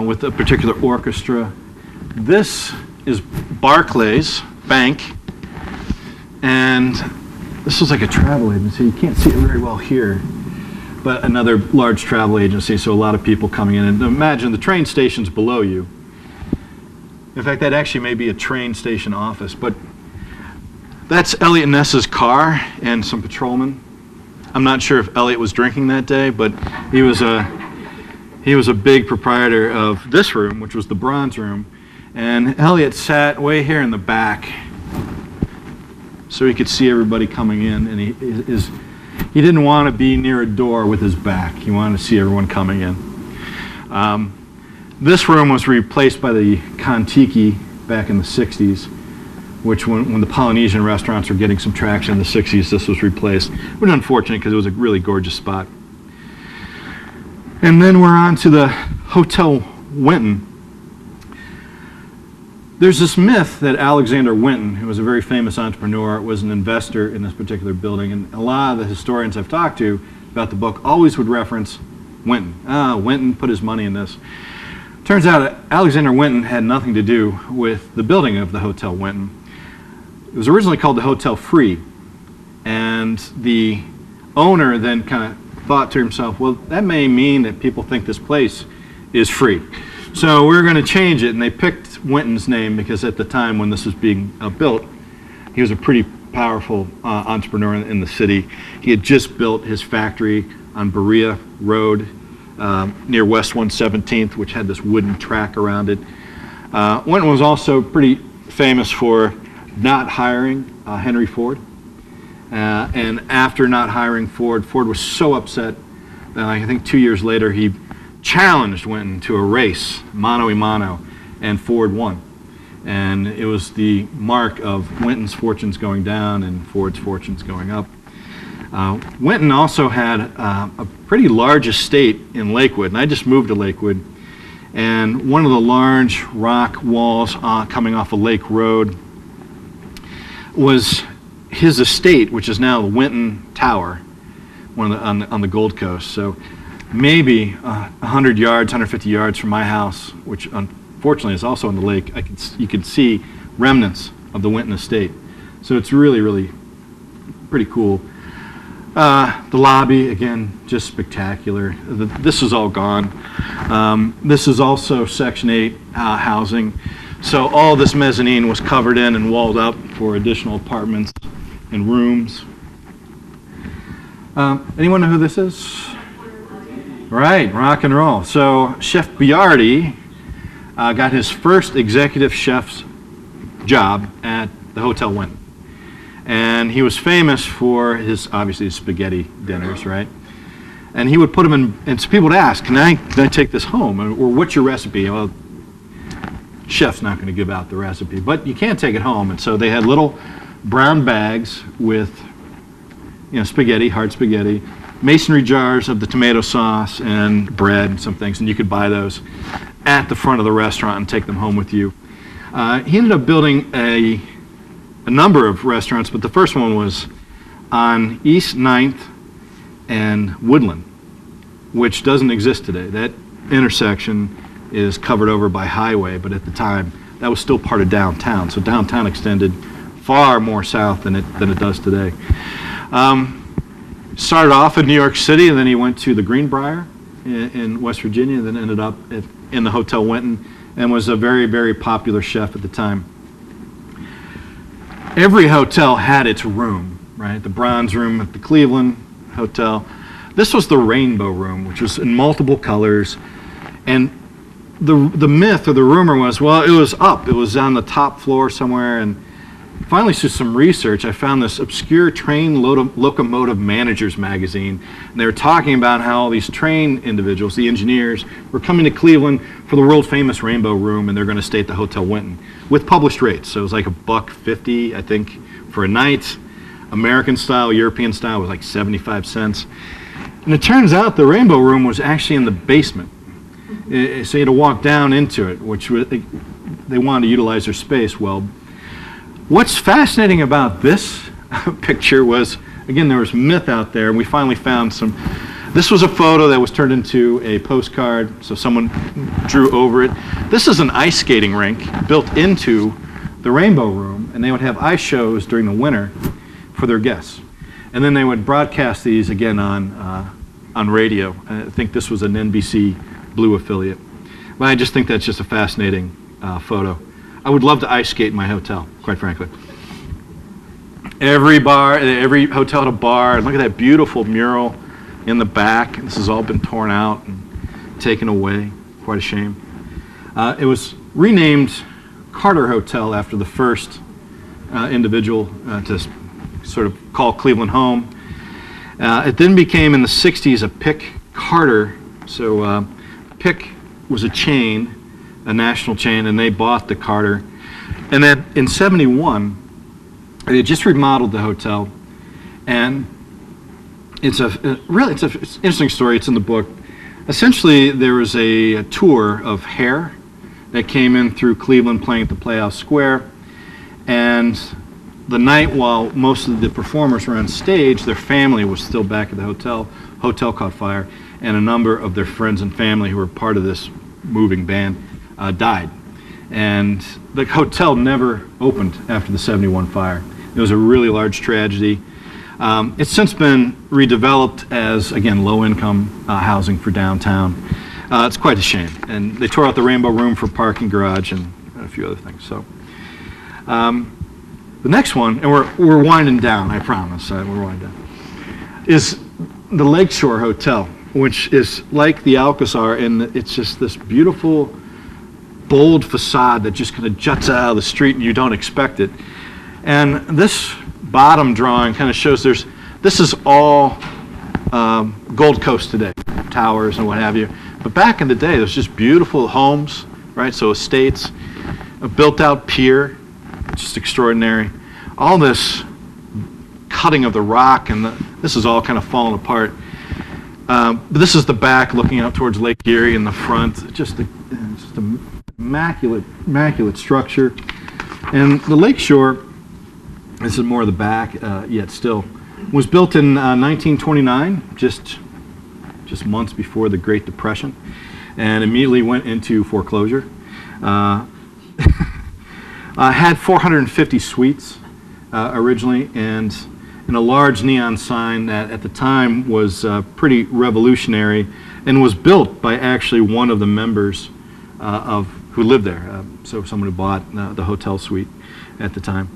with a particular orchestra. This is Barclays Bank, and this is like a travel agency. You can't see it very well here, but another large travel agency, so a lot of people coming in. And imagine the train station's below you. In fact, that actually may be a train station office, but that's Eliot Ness's car and some patrolmen. I'm not sure if Eliot was drinking that day, but he was a big proprietor of this room, which was the Bronze Room, and Eliot sat way here in the back so he could see everybody coming in, and he didn't want to be near a door with his back. He wanted to see everyone coming in. This room was replaced by the Kon-Tiki back in the 60s, which when the Polynesian restaurants were getting some traction in the 60s, this was replaced. It was unfortunate because it was a really gorgeous spot. And then we're on to the Hotel Winton. There's this myth that Alexander Winton, who was a very famous entrepreneur, was an investor in this particular building, and a lot of the historians I've talked to about the book always would reference Winton. Winton put his money in this. Turns out Alexander Winton had nothing to do with the building of the Hotel Winton. It was originally called the Hotel Free, and the owner then kind of thought to himself, well, that may mean that people think this place is free. So we're going to change it, and they picked Winton's name because at the time when this was being built, he was a pretty powerful entrepreneur in the city. He had just built his factory on Berea Road near West 117th, which had this wooden track around it. Winton was also pretty famous for not hiring Henry Ford. And after not hiring Ford, Ford was so upset that I think 2 years later he challenged Winton to a race, mano a mano, and Ford won. And it was the mark of Winton's fortunes going down and Ford's fortunes going up. Winton also had a pretty large estate in Lakewood, and I just moved to Lakewood. And one of the large rock walls coming off of Lake Road was his estate, which is now the Winton Tower, on the Gold Coast. So maybe 100 yards, 150 yards from my house, which unfortunately is also on the lake, you could see remnants of the Winton estate. So it's really, really pretty cool. The lobby, again, just spectacular. This is all gone. This is also Section 8 housing. So all this mezzanine was covered in and walled up for additional apartments and rooms. Anyone know who this is? Right, rock and roll. So Chef Biardi got his first executive chef's job at the Hotel Winton. And he was famous for obviously his spaghetti dinners, right? And he would put them in, and so people would ask, can I take this home? Or what's your recipe? Well, chef's not going to give out the recipe, but you can take it home. And so they had little brown bags with, spaghetti, hard spaghetti, masonry jars of the tomato sauce and bread and some things, and you could buy those at the front of the restaurant and take them home with you. He ended up building a number of restaurants, but the first one was on East 9th and Woodland, which doesn't exist today. That intersection is covered over by highway, but at the time that was still part of downtown. So downtown extended far more south than it does today. Started off in New York City, and then he went to the Greenbrier in West Virginia, and then ended up in the Hotel Winton, and was a very, very popular chef at the time. Every hotel had its room, right? The bronze room at the Cleveland Hotel. This was the rainbow room, which was in multiple colors. And the myth or the rumor was, well, it was up. It was on the top floor somewhere. And finally, through some research, I found this obscure train locomotive managers magazine. And they were talking about how all these train individuals, the engineers, were coming to Cleveland for the world famous Rainbow Room, and they're going to stay at the Hotel Winton with published rates. So it was like $1.50, I think, for a night. American style, European style was like 75 cents. And it turns out the Rainbow Room was actually in the basement. So you had to walk down into it, which they wanted to utilize their space well. What's fascinating about this picture was, again, there was myth out there, and we finally found some. This was a photo that was turned into a postcard, so someone drew over it. This is an ice skating rink built into the Rainbow Room, and they would have ice shows during the winter for their guests. And then they would broadcast these again on radio. I think this was an NBC Blue affiliate. But I just think that's just a fascinating photo. I would love to ice skate in my hotel, quite frankly. Every hotel had a bar. And look at that beautiful mural in the back. This has all been torn out and taken away. Quite a shame. It was renamed Carter Hotel after the first individual to sort of call Cleveland home. It then became in the 60s a Pick Carter. So Pick was a chain, a national chain, and they bought the Carter. And then in 71, they just remodeled the hotel, and it's an interesting story. It's in the book. Essentially, there was a tour of Hair that came in through Cleveland playing at the Playhouse Square, and the night while most of the performers were on stage, their family was still back at the hotel. Hotel caught fire, and a number of their friends and family who were part of this moving band died. And the hotel never opened after the 71 fire. It was a really large tragedy. It's since been redeveloped as, again, low-income housing for downtown. It's quite a shame. And they tore out the Rainbow Room for parking garage and a few other things. So the next one, and we're winding down, I promise, we're winding down, is the Lakeshore Hotel, which is like the Alcazar, and it's just this beautiful, bold facade that just kind of juts out of the street and you don't expect it. And this bottom drawing kind of shows this is all Gold Coast today, towers and what have you. But back in the day, there's just beautiful homes, right? So estates, a built-out pier, just extraordinary. All this cutting of the rock, and this is all kind of falling apart. But this is the back looking out towards Lake Erie in the front. Just an immaculate structure. And the Lakeshore, this is more of the back, yet still, was built in 1929, just months before the Great Depression, and immediately went into foreclosure. Had 450 suites originally, and a large neon sign that at the time was pretty revolutionary, and was built by actually one of the members who lived there. So someone who bought the hotel suite at the time.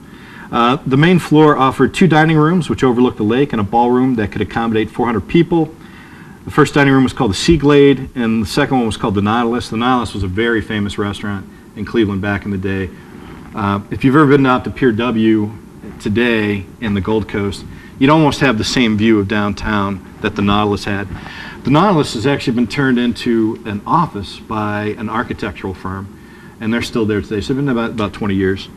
The main floor offered 2 dining rooms, which overlooked the lake, and a ballroom that could accommodate 400 people. The first dining room was called the Sea Glade, and the second one was called the Nautilus. The Nautilus was a very famous restaurant in Cleveland back in the day. If you've ever been out to Pier W today in the Gold Coast, you'd almost have the same view of downtown that the Nautilus had. The Nautilus has actually been turned into an office by an architectural firm, and they're still there today. So they've been about 20 years.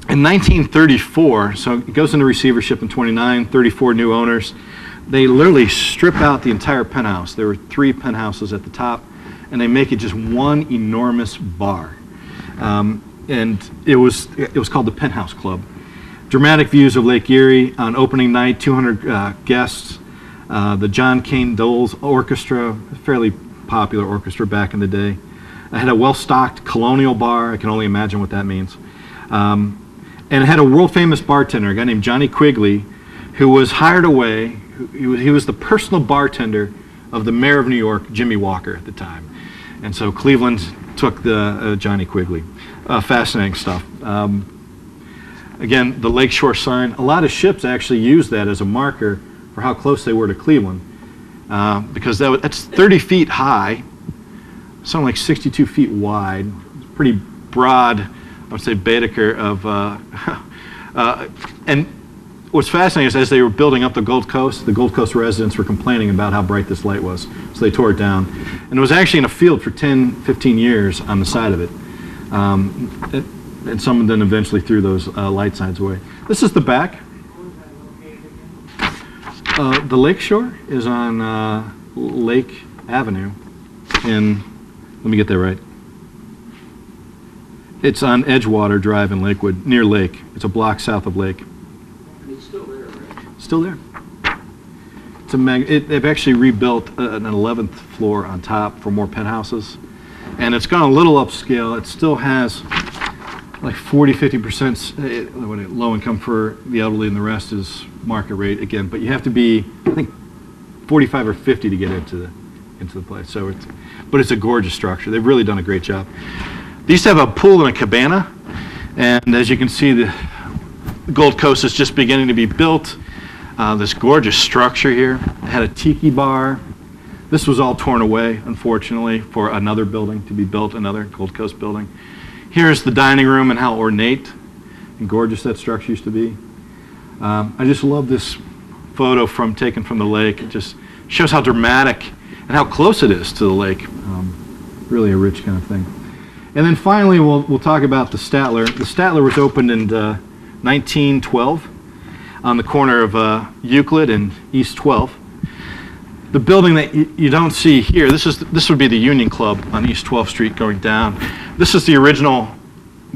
In 1934, so it goes into receivership in 29, 34 new owners. They literally strip out the entire penthouse. There were 3 penthouses at the top, and they make it just one enormous bar. And it was called the Penthouse Club. Dramatic views of Lake Erie on opening night, 200 guests. The John Kane Doles Orchestra, a fairly popular orchestra back in the day. It had a well-stocked colonial bar. I can only imagine what that means. And it had a world-famous bartender, a guy named Johnny Quigley, who was hired away. He was the personal bartender of the mayor of New York, Jimmy Walker, at the time. And so Cleveland took the Johnny Quigley. Fascinating stuff. Again, the Lakeshore sign. A lot of ships actually used that as a marker for how close they were to Cleveland, because that's 30 feet high, something like 62 feet wide. It's pretty broad, I would say, Baedeker of, and what's fascinating is as they were building up the Gold Coast residents were complaining about how bright this light was, so they tore it down. And it was actually in a field for 10, 15 years on the side of it. And someone then eventually threw those light signs away. This is the back. The Lakeshore is on Lake Avenue in, let me get that right. It's on Edgewater Drive in Lakewood, near Lake. It's a block south of Lake. It's still there, right? Still there. They've actually rebuilt an 11th floor on top for more penthouses. And it's gone a little upscale. It still has like 40-50% low income for the elderly, and the rest is market rate again. But you have to be, I think, 45 or 50 to get into the place. So but it's a gorgeous structure. They've really done a great job. They used to have a pool and a cabana, and as you can see, the Gold Coast is just beginning to be built. This gorgeous structure here. It had a tiki bar. This was all torn away, unfortunately, for another building to be built, another Gold Coast building. Here's the dining room and how ornate and gorgeous that structure used to be. I just love this photo taken from the lake. It just shows how dramatic and how close it is to the lake. Really a rich kind of thing. And then finally, we'll talk about the Statler. The Statler was opened in 1912 on the corner of Euclid and East 12th. The building that you don't see here, this would be the Union Club on East 12th Street going down. This is the original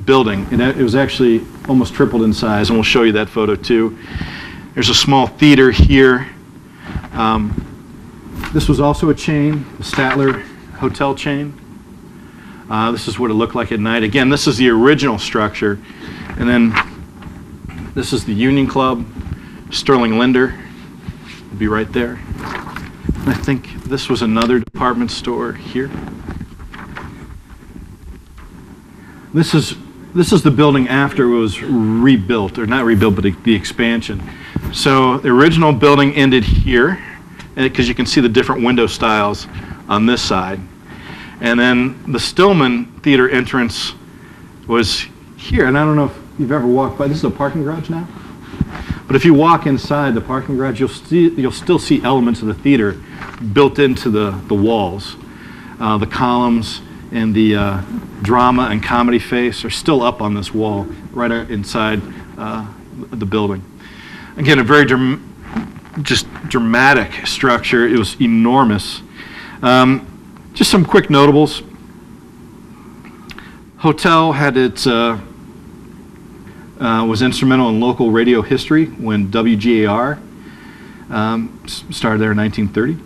building, and it was actually almost tripled in size, and we'll show you that photo too. There's a small theater here. This was also a chain, the Statler Hotel chain. This is what it looked like at night. Again, this is the original structure, and then this is the Union Club. Sterling Linder would be right there. I think this was another department store here. This is the building after it was rebuilt, or not rebuilt, but the expansion. So the original building ended here, because you can see the different window styles on this side. And then the Stillman Theater entrance was here, and I don't know if you've ever walked by. This is a parking garage now. But if you walk inside the parking garage, you'll still see elements of the theater built into the walls. The columns and the drama and comedy face are still up on this wall right inside the building. Again, a very dramatic structure. It was enormous. Just some quick notables. Hotel had was instrumental in local radio history when WGAR started there in 1930.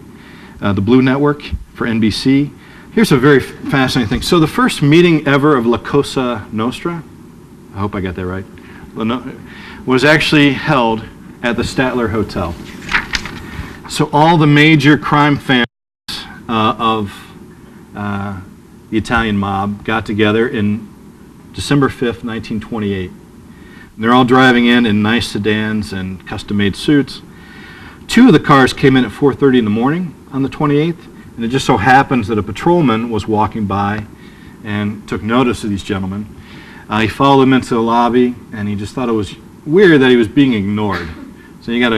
The Blue Network for NBC. Here's a very fascinating thing. So the first meeting ever of La Cosa Nostra, I hope I got that right, was actually held at the Statler Hotel. So all the major crime families of the Italian mob got together in December 5th, 1928. And they're all driving in nice sedans and custom-made suits. Two of the cars came in at 4:30 in the morning on the 28th, and it just so happens that a patrolman was walking by and took notice of these gentlemen. He followed them into the lobby, and he just thought it was weird that he was being ignored. So you got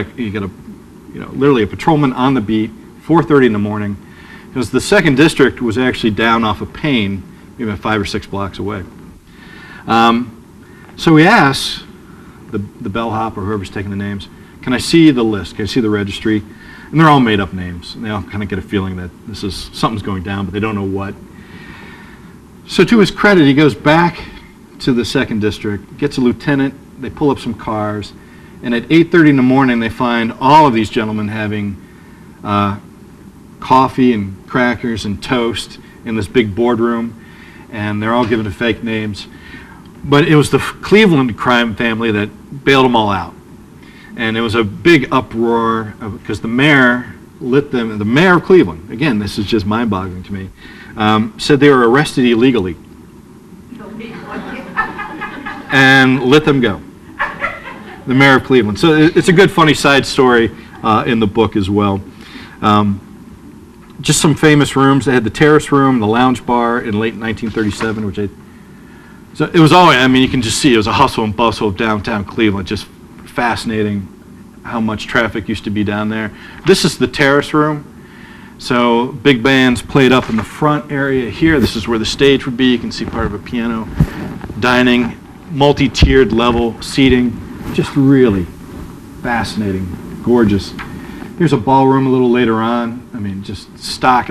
literally a patrolman on the beat, 4:30 in the morning, because the second district was actually down off of Payne, maybe 5 or 6 blocks away. So we asked the bellhop or whoever's taking the names, can I see the list? Can I see the registry? And they're all made up names. And they all kind of get a feeling that something's going down, but they don't know what. So to his credit, he goes back to the second district, gets a lieutenant, they pull up some cars, and at 8:30 in the morning they find all of these gentlemen having coffee and crackers and toast in this big boardroom, and they're all given to fake names. But it was the Cleveland crime family that bailed them all out. And it was a big uproar because the mayor lit them. The mayor of Cleveland, again, this is just mind-boggling to me, said they were arrested illegally and let them go. The mayor of Cleveland. So it's a good, funny side story in the book as well. Just some famous rooms. They had the terrace room, the lounge bar in late 1937, so it was always, I mean, you can just see it was a hustle and bustle of downtown Cleveland. Just fascinating how much traffic used to be down there. This is the terrace room. So big bands played up in the front area here. This is where the stage would be. You can see part of a piano. Dining, multi-tiered level seating. Just really fascinating, gorgeous. Here's a ballroom a little later on. I mean, just stocked.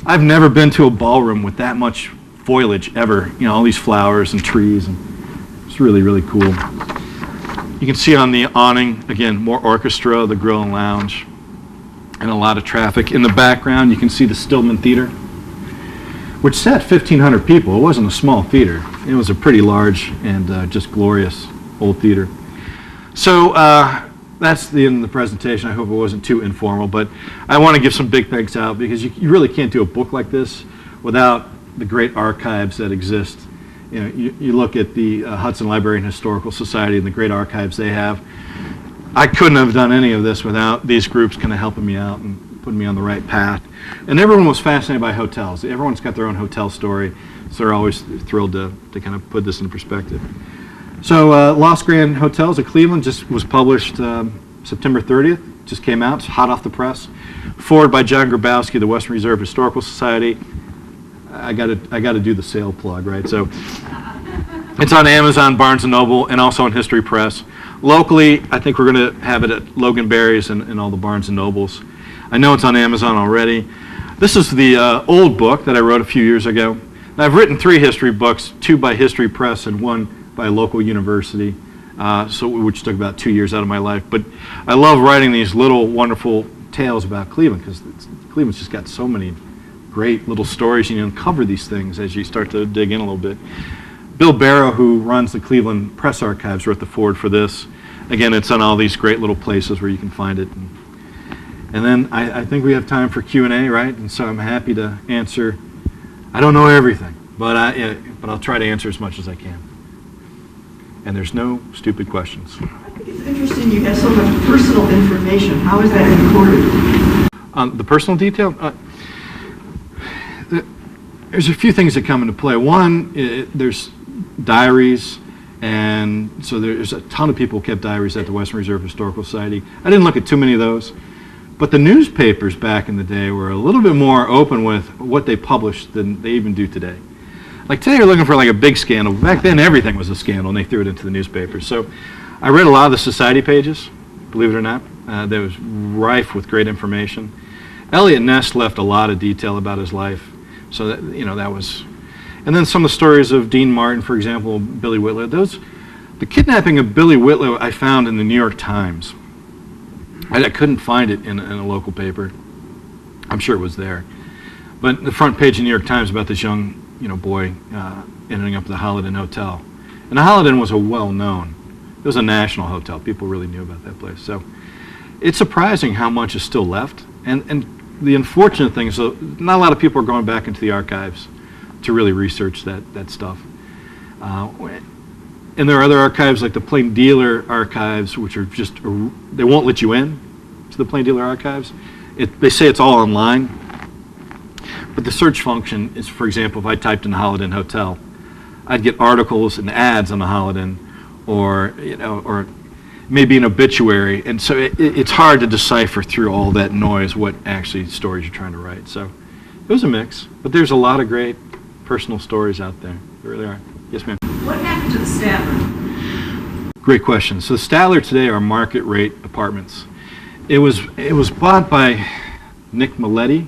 I've never been to a ballroom with that much foliage ever. You know, all these flowers and trees, and it's really, really cool. You can see on the awning, again, more orchestra, the grill and lounge, and a lot of traffic. In the background, you can see the Stillman Theater, which sat 1,500 people. It wasn't a small theater. It was a pretty large and just glorious old theater. So that's the end of the presentation. I hope it wasn't too informal, but I want to give some big thanks out because you really can't do a book like this without the great archives that exist. You know, you look at the Hudson Library and Historical Society and the great archives they have. I couldn't have done any of this without these groups kind of helping me out and putting me on the right path. And everyone was fascinated by hotels. Everyone's got their own hotel story, so they're always thrilled to kind of put this in perspective. So Lost Grand Hotels of Cleveland just was published September 30th. Just came out. It's hot off the press. Forward by John Grabowski, the Western Reserve Historical Society. I got to do the sale plug, right? So it's on Amazon, Barnes & Noble, and also on History Press. Locally, I think we're going to have it at Logan Berry's and all the Barnes & Nobles. I know it's on Amazon already. This is the old book that I wrote a few years ago. Now, I've written 3 history books, 2 by History Press and 1 by a local university, which took about 2 years out of my life. But I love writing these little wonderful tales about Cleveland because Cleveland's just got so many great little stories, and you uncover these things as you start to dig in a little bit. Bill Barrow, who runs the Cleveland Press Archives, wrote the foreword for this. Again, it's on all these great little places where you can find it. And then I think we have time for Q&A, right? And so I'm happy to answer. I don't know everything, but I'll try to answer as much as I can. And there's no stupid questions. I think it's interesting you have so much personal information. How is that recorded? The personal detail? There's a few things that come into play. One, there's diaries And so there's a ton of people kept diaries at the Western Reserve Historical Society. I didn't look at too many of those. But the newspapers back in the day were a little bit more open with what they published than they even do today. Like today, you're looking for like a big scandal. Back then, everything was a scandal, and they threw it into the newspapers. So I read a lot of the society pages, believe it or not. That was rife with great information. Eliot Ness left a lot of detail about his life. So that, that was... And then some of the stories of Dean Martin, for example, Billy Witla. The kidnapping of Billy Witla I found in the New York Times. I couldn't find it in a local paper. I'm sure it was there. But the front page of the New York Times about this young, boy ending up at the Hallowed Hotel. And the Hallowed was a well-known, it was a national hotel. People really knew about that place. So it's surprising how much is still left. And the unfortunate thing is not a lot of people are going back into the archives to really research that stuff. And there are other archives like the Plain Dealer archives, which are just, they won't let you in to the Plain Dealer archives. They say it's all online. But the search function is, for example, if I typed in Hallowed Hotel, I'd get articles and ads on the Hallowed, or maybe an obituary. And so it's hard to decipher through all that noise what actually stories you're trying to write. So it was a mix. But there's a lot of great personal stories out there. There really are. Yes, ma'am. What happened to the Statler? Great question. So the Statler today are market rate apartments. It was bought by Nick Maletti,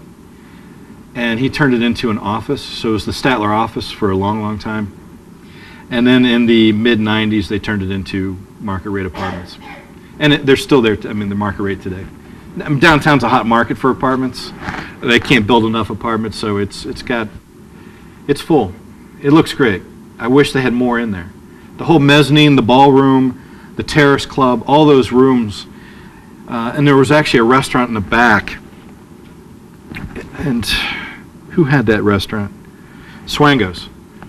and he turned it into an office. So it was the Statler office for a long, long time. And then in the mid-'90s, they turned it into market rate apartments. And they're still there. The market rate today. Downtown's a hot market for apartments. They can't build enough apartments, so it's full. It looks great. I wish they had more in there. The whole mezzanine, the ballroom, the terrace club, all those rooms. And there was actually a restaurant in the back. And who had that restaurant? Swango's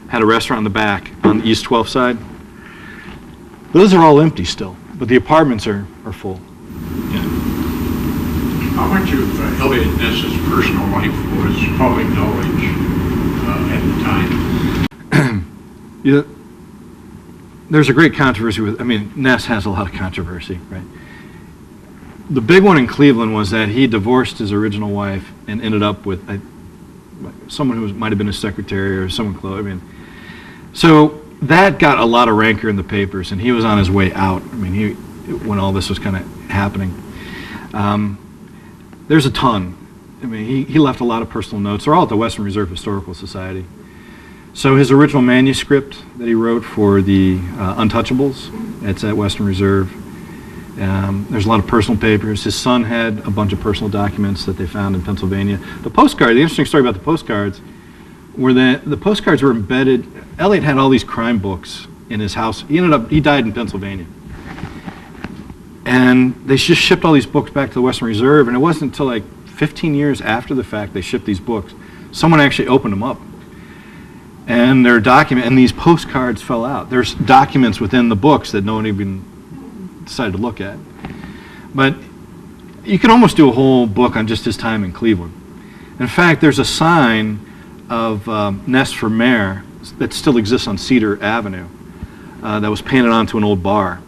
had a restaurant in the back on the East 12th side. Those are all empty still, but the apartments are full. Yeah. How much of Eliot Ness's personal life was public knowledge at the time? Yeah, there's a great controversy with, Ness has a lot of controversy, right? The big one in Cleveland was that he divorced his original wife and ended up with someone who might have been his secretary or someone close. So that got a lot of rancor in the papers, and he was on his way out. When all this was kind of happening. There's a ton. He left a lot of personal notes. They're all at the Western Reserve Historical Society. So his original manuscript that he wrote for the Untouchables, it's at Western Reserve. There's a lot of personal papers. His son had a bunch of personal documents that they found in Pennsylvania. The interesting story about the postcards were that the postcards were embedded. Eliot had all these crime books in his house. He died in Pennsylvania. And they just shipped all these books back to the Western Reserve, and it wasn't until like 15 years after the fact they shipped these books. Someone actually opened them up. And and these postcards fell out. There's documents within the books that no one even decided to look at. But you can almost do a whole book on just his time in Cleveland. In fact, there's a sign of Ness for Mayor that still exists on Cedar Avenue that was painted onto an old bar.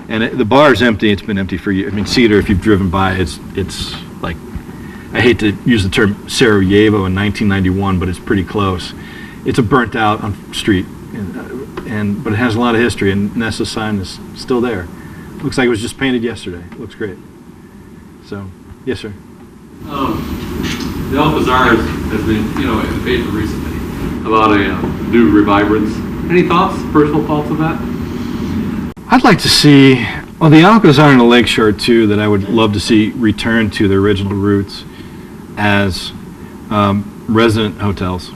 And the bar is empty. It's been empty for years. Cedar, if you've driven by, it's like, I hate to use the term Sarajevo in 1991, but it's pretty close. It's a burnt out street, but it has a lot of history, and Ness's sign is still there. Looks like it was just painted yesterday. It looks great. So, yes, sir. The Alcazar has been, in the paper recently about a new revibrance. Any thoughts, personal thoughts of that? I'd like to see, the Alcazar and the Lakeshore, too, that I would love to see return to their original roots as resident hotels.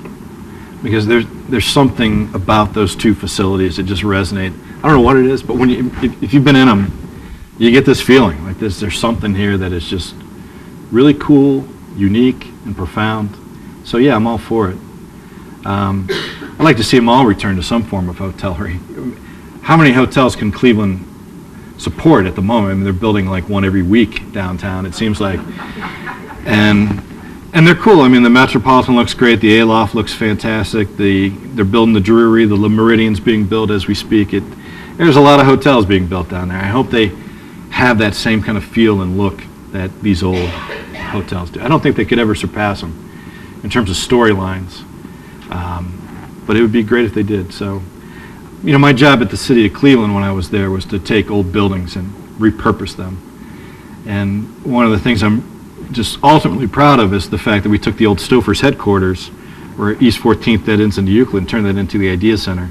Because there's something about those two facilities that just resonate. I don't know what it is, but if you've been in them, you get this feeling like there's something here that is just really cool, unique, and profound. So yeah, I'm all for it. I'd like to see them all return to some form of hotelry. How many hotels can Cleveland support at the moment? They're building like one every week downtown, it seems like. And they're cool. The Metropolitan looks great. The Aloft looks fantastic. They're building the Drury. The Meridian's being built as we speak. there's a lot of hotels being built down there. I hope they have that same kind of feel and look that these old hotels do. I don't think they could ever surpass them in terms of storylines, but it would be great if they did. So, you know, my job at the city of Cleveland when I was there was to take old buildings and repurpose them. And one of the things I'm just ultimately proud of is the fact that we took the old Stouffer's headquarters, where East 14th dead ends into Euclid, and turned that into the Idea Center.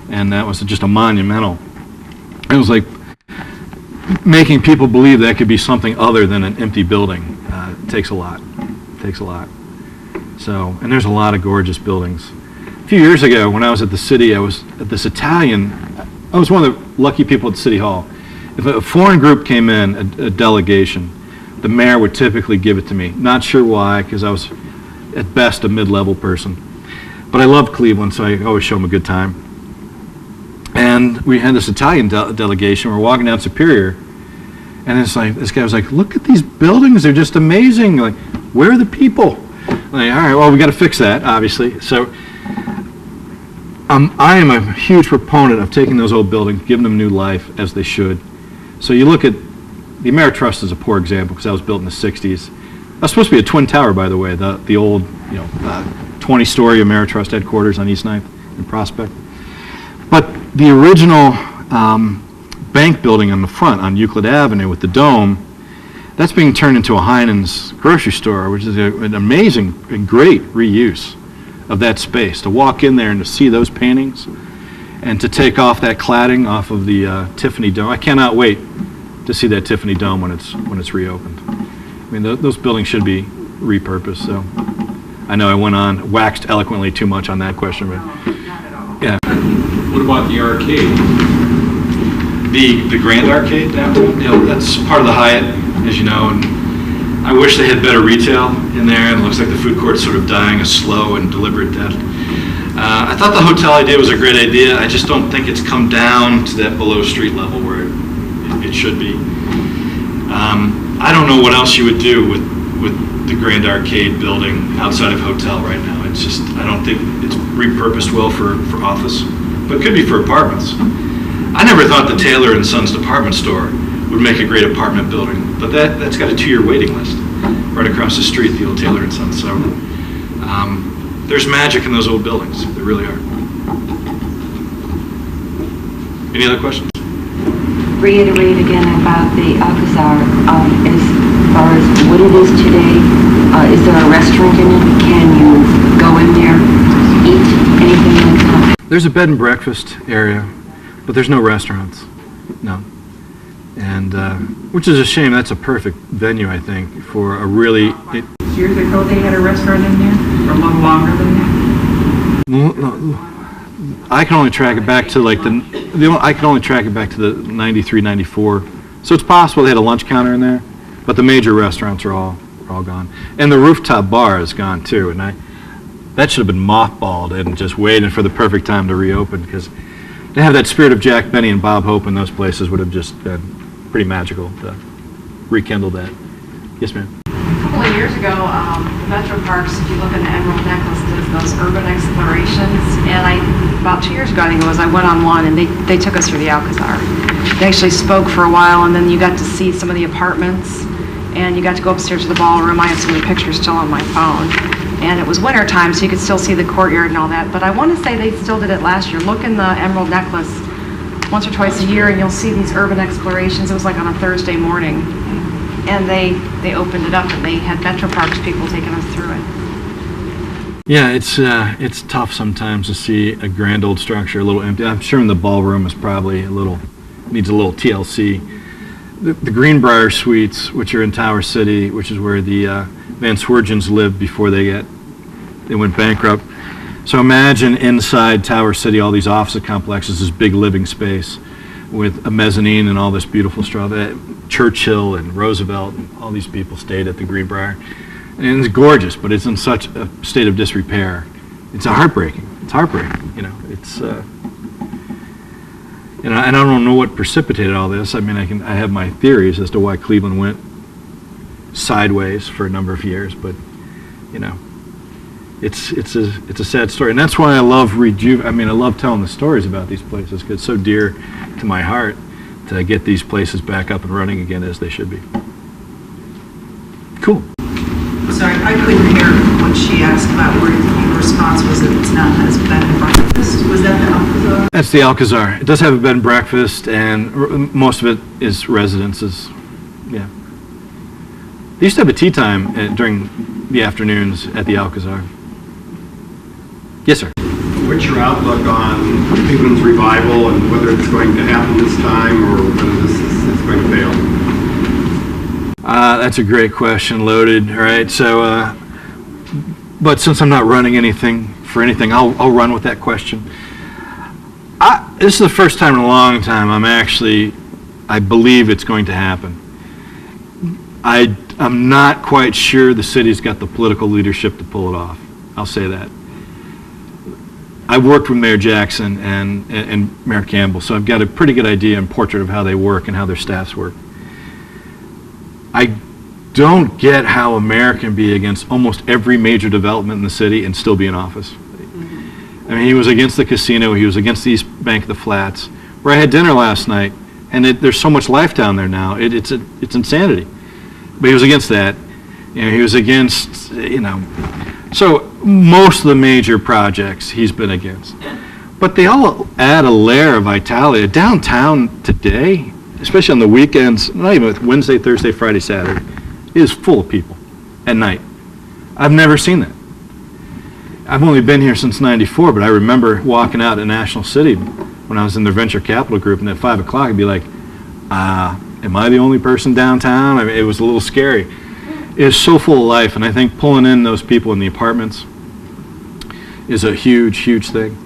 And that was just a monumental. It was like making people believe that could be something other than an empty building. It takes a lot. It takes a lot. So, and there's a lot of gorgeous buildings. A few years ago, when I was at the city, I was at this Italian. I was one of the lucky people at City Hall. If a foreign group came in, a delegation, the mayor would typically give it to me. Not sure why, because I was at best a mid-level person. But I love Cleveland, so I always show them a good time. And we had this Italian delegation. We're walking down Superior, and it's like this guy was like, "Look at these buildings; they're just amazing. Like, where are the people?" I'm like, all right, well, we got to fix that, obviously. So, I am a huge proponent of taking those old buildings, giving them new life as they should. So you look at the Ameritrust is a poor example because that was built in the '60s. That's supposed to be a twin tower, by the way. The old, 20-story Ameritrust headquarters on East 9th in Prospect. But the original bank building on the front on Euclid Avenue with the dome, that's being turned into a Heinen's grocery store, which is an amazing and great reuse of that space. To walk in there and to see those paintings and to take off that cladding off of the Tiffany dome. I cannot wait to see that Tiffany dome when it's reopened. I mean, those buildings should be repurposed. So I know I went on, waxed eloquently too much on that question, but yeah. What about the arcade? The Grand Arcade downtown, that's part of the Hyatt, as you know, and I wish they had better retail in there, and it looks like the food court's sort of dying a slow and deliberate death. I thought the hotel idea was a great idea. I just don't think it's come down to that below street level where it should be. I don't know what else you would do with the Grand Arcade building outside of hotel right now. It's just, I don't think it's repurposed well for office, but it could be for apartments. I never thought the Taylor and Sons department store would make a great apartment building, but that's got a 2-year waiting list right across the street, the old Taylor and Sons. So there's magic in those old buildings. There really are. Any other questions? Reiterate again about the Alcazar. As far as what it is today, is there a restaurant in it? Can you go in there, eat, anything like that? There's a bed and breakfast area, but there's no restaurants. No. And which is a shame. That's a perfect venue, I think, for a really... Years ago, they had a restaurant in there, or a little longer than that? I can only track it back to like I can only track it back to the 93, 94. So it's possible they had a lunch counter in there, but the major restaurants are all gone. And the rooftop bar is gone too, and that should have been mothballed and just waiting for the perfect time to reopen, because to have that spirit of Jack Benny and Bob Hope in those places would have just been pretty magical to rekindle that. Yes, ma'am. A couple of years ago, Metro Parks, if you look in the Emerald Necklace, does those urban explorations, and about 2 years ago, I think it was, I went on one, and they took us through the Alcazar. They actually spoke for a while, and then you got to see some of the apartments, and you got to go upstairs to the ballroom. I have some of the pictures still on my phone, and it was winter time, so you could still see the courtyard and all that, but I want to say they still did it last year. Look in the Emerald Necklace once or twice a year, and you'll see these urban explorations. It was like on a Thursday morning. And they opened it up, and they had Metro Parks people taking us through it. Yeah, it's tough sometimes to see a grand old structure a little empty. I'm sure in the ballroom is probably needs a little TLC. The Greenbrier Suites, which are in Tower City, which is where the Van Swergens lived before they went bankrupt. So imagine inside Tower City, all these office complexes, this big living space with a mezzanine and all this beautiful stuff. Churchill and Roosevelt and all these people stayed at the Greenbrier. And it's gorgeous, but it's in such a state of disrepair. It's heartbreaking. It's heartbreaking. It's and I don't know what precipitated all this. I mean, I have my theories as to why Cleveland went sideways for a number of years, but it's a sad story, and that's why I love I love telling the stories about these places, because it's so dear to my heart to get these places back up and running again as they should be. Cool. Sorry, I couldn't hear what she asked about. Where your response was that it's not as bed and breakfast. Was that the Alcazar? That's the Alcazar. It does have a bed and breakfast, and most of it is residences. Yeah. They used to have a tea time during the afternoons at the Alcazar. Yes, sir. What's your outlook on Cleveland's revival and whether it's going to happen this time or whether this is going to fail? That's a great question, loaded. All right, so, but since I'm not running anything for anything, I'll run with that question. This is the first time in a long time I believe it's going to happen. I'm not quite sure the city's got the political leadership to pull it off. I'll say that. I worked with Mayor Jackson and Mayor Campbell, so I've got a pretty good idea and portrait of how they work and how their staffs work. I don't get how a mayor can be against almost every major development in the city and still be in office. I mean, he was against the casino, he was against the East Bank of the Flats, where I had dinner last night, and there's so much life down there now, it's insanity. But he was against that. He was against, so most of the major projects he's been against. But they all add a layer of vitality. Downtown today, especially on the weekends, not even with Wednesday, Thursday, Friday, Saturday, is full of people at night. I've never seen that. I've only been here since '94, but I remember walking out at National City when I was in their venture capital group, and at 5 o'clock I'd be like, am I the only person downtown? I mean, it was a little scary. It is so full of life, and I think pulling in those people in the apartments is a huge, huge thing.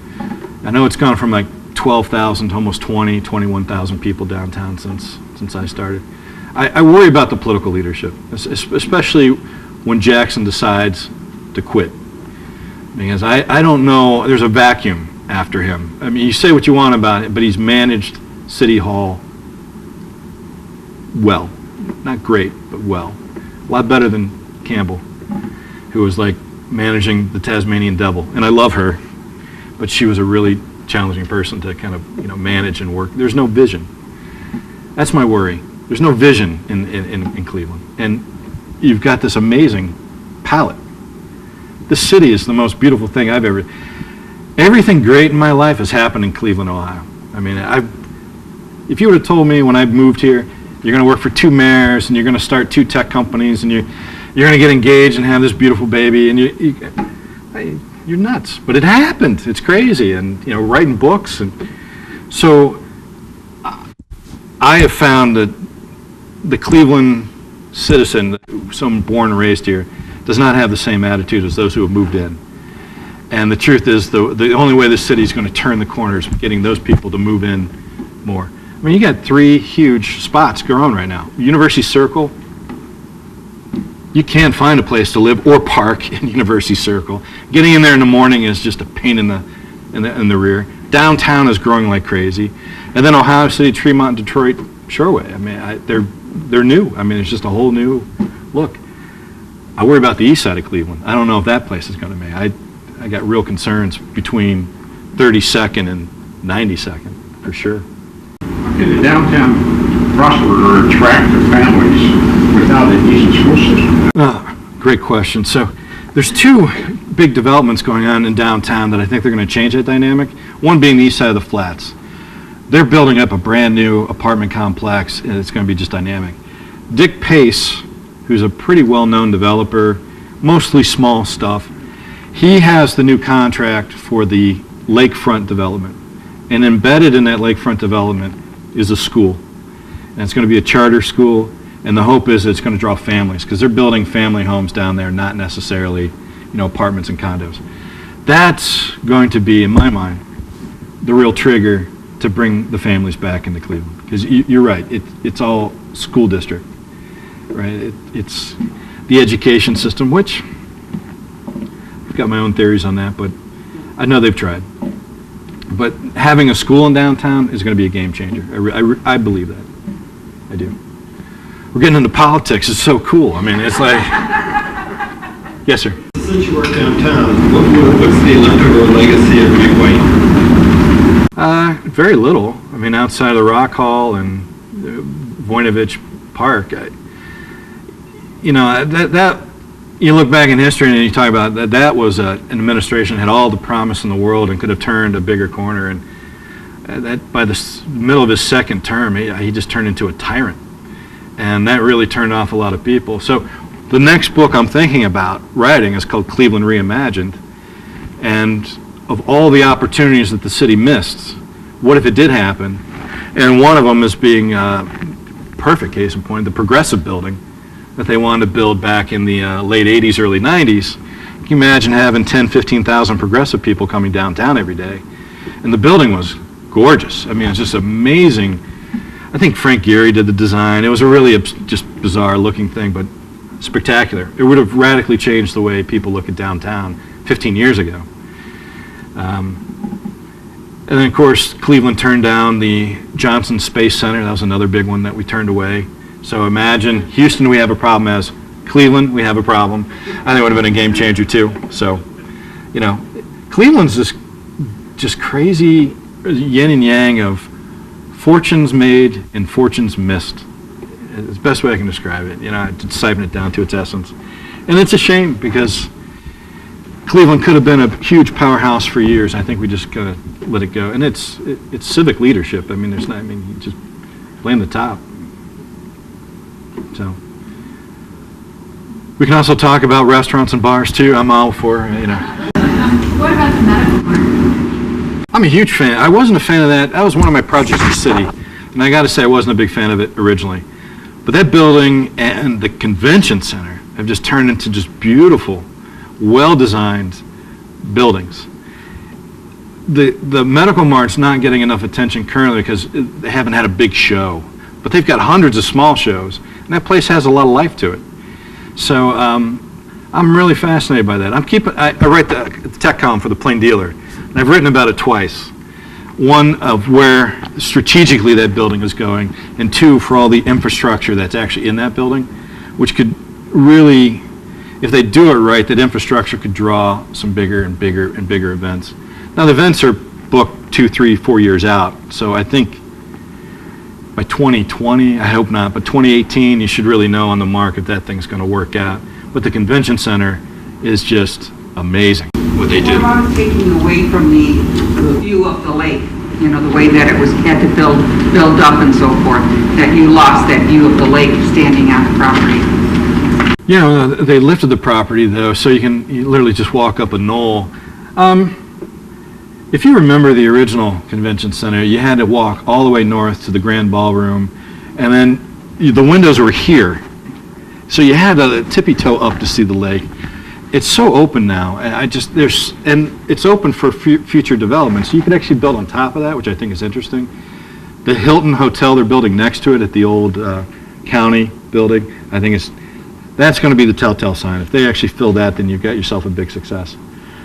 I know it's gone from like 12,000 to almost 21,000 people downtown since I started. I worry about the political leadership, especially when Jackson decides to quit. Because I don't know, there's a vacuum after him. I mean, you say what you want about it, but he's managed City Hall well. Not great, but well. A lot better than Campbell, who was like managing the Tasmanian devil. And I love her, but she was a really challenging person to kind of manage and work. There's no vision. That's my worry. There's no vision in Cleveland. And you've got this amazing palette. This city is the most beautiful thing I've ever... Everything great in my life has happened in Cleveland, Ohio. I mean, if you would have told me when I moved here, you're going to work for 2 mayors, and you're going to start 2 tech companies, and you're going to get engaged and have this beautiful baby, and you're nuts. But it happened. It's crazy. And writing books, and so I have found that the Cleveland citizen, someone born and raised here, does not have the same attitude as those who have moved in. And the truth is, the only way this city is going to turn the corner is getting those people to move in more. I mean, you got 3 huge spots going right now. University Circle, you can't find a place to live or park in University Circle. Getting in there in the morning is just a pain in the rear. Downtown is growing like crazy. And then Ohio City, Tremont, Detroit, Shoreway. I mean, they're new. I mean, it's just a whole new look. I worry about the east side of Cleveland. I don't know if that place is going to make. I got real concerns between 32nd and 92nd, for sure. Can the downtown prosper or attract the families without a decent school system? Great question. So there's 2 big developments going on in downtown that I think they're going to change that dynamic. One being the east side of the Flats. They're building up a brand new apartment complex, and it's going to be just dynamic. Dick Pace, who's a pretty well-known developer, mostly small stuff, he has the new contract for the lakefront development. And embedded in that lakefront development is a school. And it's going to be a charter school, and the hope is it's going to draw families, because they're building family homes down there, not necessarily apartments and condos. That's going to be, in my mind, the real trigger to bring the families back into Cleveland. Because you're right, it's all school district, right? It's the education system, which I've got my own theories on that, but I know they've tried. But having a school in downtown is going to be a game changer. I believe that. I do. We're getting into politics. It's so cool. I mean, it's like... Yes, sir. Since you work downtown, what's the leftover legacy of Big White? Very little. I mean, outside of the Rock Hall and Voinovich Park, you know, that you look back in history and you talk about that was an administration that had all the promise in the world and could have turned a bigger corner, and that by the middle of his second term, he just turned into a tyrant, and that really turned off a lot of people. So the next book I'm thinking about writing is called Cleveland Reimagined, and of all the opportunities that the city missed, what if it did happen? And one of them is being perfect case in point, the Progressive Building that they wanted to build back in the late 80s, early 90s. Can you imagine having 10, 15,000 progressive people coming downtown every day? And the building was gorgeous. I mean, it's just amazing. I think Frank Gehry did the design. It was a really just bizarre looking thing, but spectacular. It would have radically changed the way people look at downtown 15 years ago. And then, of course, Cleveland turned down the Johnson Space Center. That was another big one that we turned away. So imagine Houston, we have a problem, as Cleveland, we have a problem. I think it would have been a game changer too. So, you know, Cleveland's just crazy yin and yang of fortunes made and fortunes missed. It's the best way I can describe it. You know, to siphon it down to its essence. And it's a shame because Cleveland could have been a huge powerhouse for years. I think we just gotta let it go. And it's civic leadership. I mean, there's not. I mean, you just blame the top. So we can also talk about restaurants and bars too. I'm all for, you know. What about the medical part? I'm a huge fan. I wasn't a fan of that. That was one of my projects in the city, and I got to say I wasn't a big fan of it originally. But that building and the convention center have just turned into just beautiful, well-designed buildings. The medical mart's not getting enough attention currently because they haven't had a big show, but they've got hundreds of small shows, and that place has a lot of life to it. So I'm really fascinated by that. I write the tech column for the Plain Dealer, and I've written about it twice. One of where strategically that building is going, and two, for all the infrastructure that's actually in that building, which could really, if they do it right, that infrastructure could draw some bigger and bigger and bigger events. Now the events are booked 2, 3, 4 years out, so I think by 2020, I hope not, but 2018, you should really know on the mark if that thing's going to work out. But the convention center is just amazing what they do. What about taking away from the view of the lake? You know, the way that it was had to build up and so forth, that you lost that view of the lake standing on the property. You know, they lifted the property though, so you literally just walk up a knoll. If you remember the original convention center, you had to walk all the way north to the grand ballroom, and then the windows were here. So you had to tippy toe up to see the lake. It's so open now, and it's open for future development. So you could actually build on top of that, which I think is interesting. The Hilton Hotel they're building next to it at the old county building, I think that's going to be the telltale sign. If they actually fill that, then you've got yourself a big success.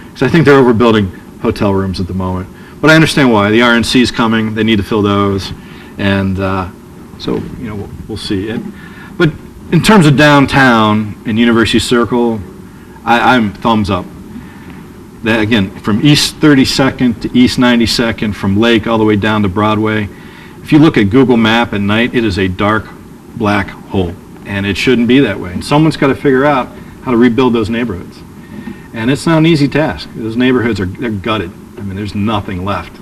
Because I think they're overbuilding hotel rooms at the moment. But I understand why. The RNC is coming. They need to fill those. And so, you know, we'll see. But in terms of downtown and University Circle, I'm thumbs up. That, again, from East 32nd to East 92nd, from Lake all the way down to Broadway, if you look at Google Map at night, it is a dark black hole. And it shouldn't be that way. And someone's got to figure out how to rebuild those neighborhoods. And it's not an easy task. Those neighborhoods they're gutted. I mean, there's nothing left.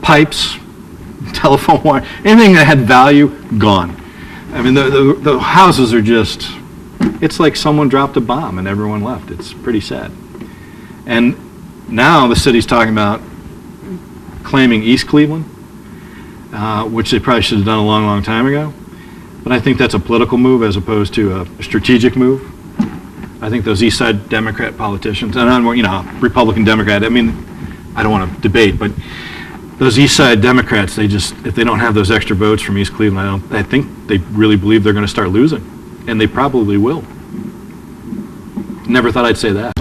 Pipes, telephone wire, anything that had value, gone. I mean, the houses are just, it's like someone dropped a bomb and everyone left. It's pretty sad. And now the city's talking about claiming East Cleveland, which they probably should have done a long, long time ago. But I think that's a political move as opposed to a strategic move. I think those East Side Democrat politicians, and I'm, you know, Republican Democrat, I mean, I don't want to debate, but those East Side Democrats, if they don't have those extra votes from East Cleveland, I think they really believe they're going to start losing, and they probably will. Never thought I'd say that.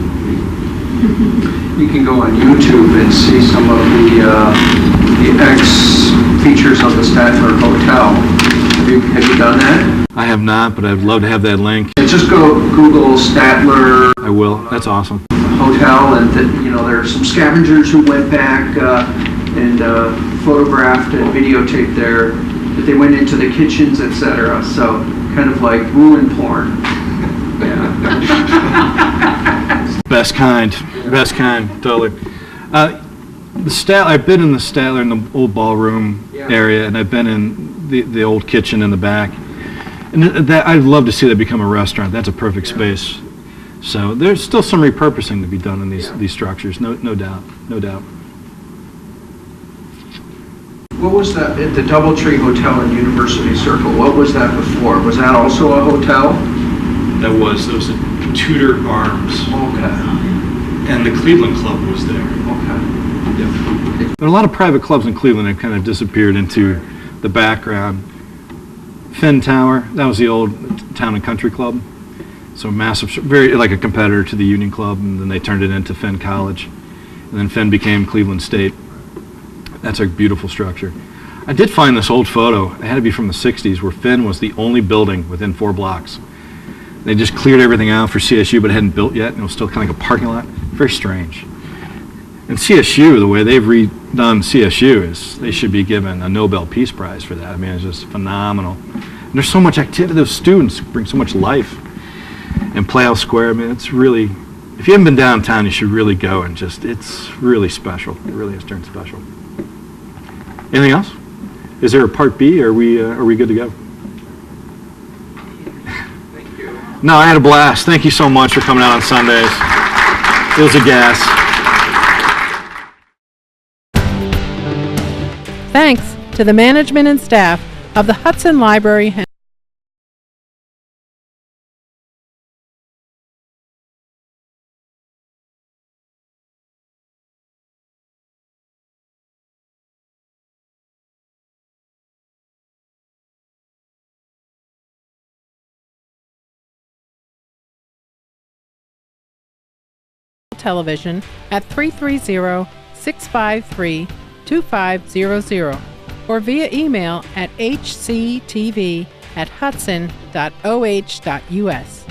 You can go on YouTube and see some of the ex-features of the Statler Hotel. Have you done that? I have not, but I'd love to have that link. And just go Google Statler I will. That's awesome. Hotel, and there are some scavengers who went back and photographed and videotaped there. That they went into the kitchens, etc. So kind of like ruin porn. Yeah. Best kind, totally. I've been in the Statler in the old ballroom area, and I've been in the old kitchen in the back. And I'd love to see that become a restaurant. That's a perfect space. So there's still some repurposing to be done in these structures, no doubt. What was that at the Doubletree Hotel in University Circle? What was that before? Was that also a hotel? That was a Tudor Arms. Okay. And the Cleveland Club was there. Okay. Yep. There are a lot of private clubs in Cleveland that kind of disappeared into the background. Fenn Tower, that was the old Town and Country Club. So massive, very like a competitor to the Union Club, and then they turned it into Fenn College. And then Fenn became Cleveland State. That's a beautiful structure. I did find this old photo, it had to be from the 60s, where Fenn was the only building within 4 blocks. They just cleared everything out for CSU, but it hadn't built yet, and it was still kind of like a parking lot. Very strange. And CSU, the way they've redone CSU, is they should be given a Nobel Peace Prize for that. I mean, it's just phenomenal. And there's so much activity. Those students bring so much life. And Playhouse Square, I mean, it's really, if you haven't been downtown, you should really go and it's really special. It really has turned special. Anything else? Is there a part B, or are we good to go? Thank you. No, I had a blast. Thank you so much for coming out on Sundays. It was a gas. Thanks to the management and staff of the Hudson Library and television at 330-653-2500 or via email at hctv@hudson.oh.us.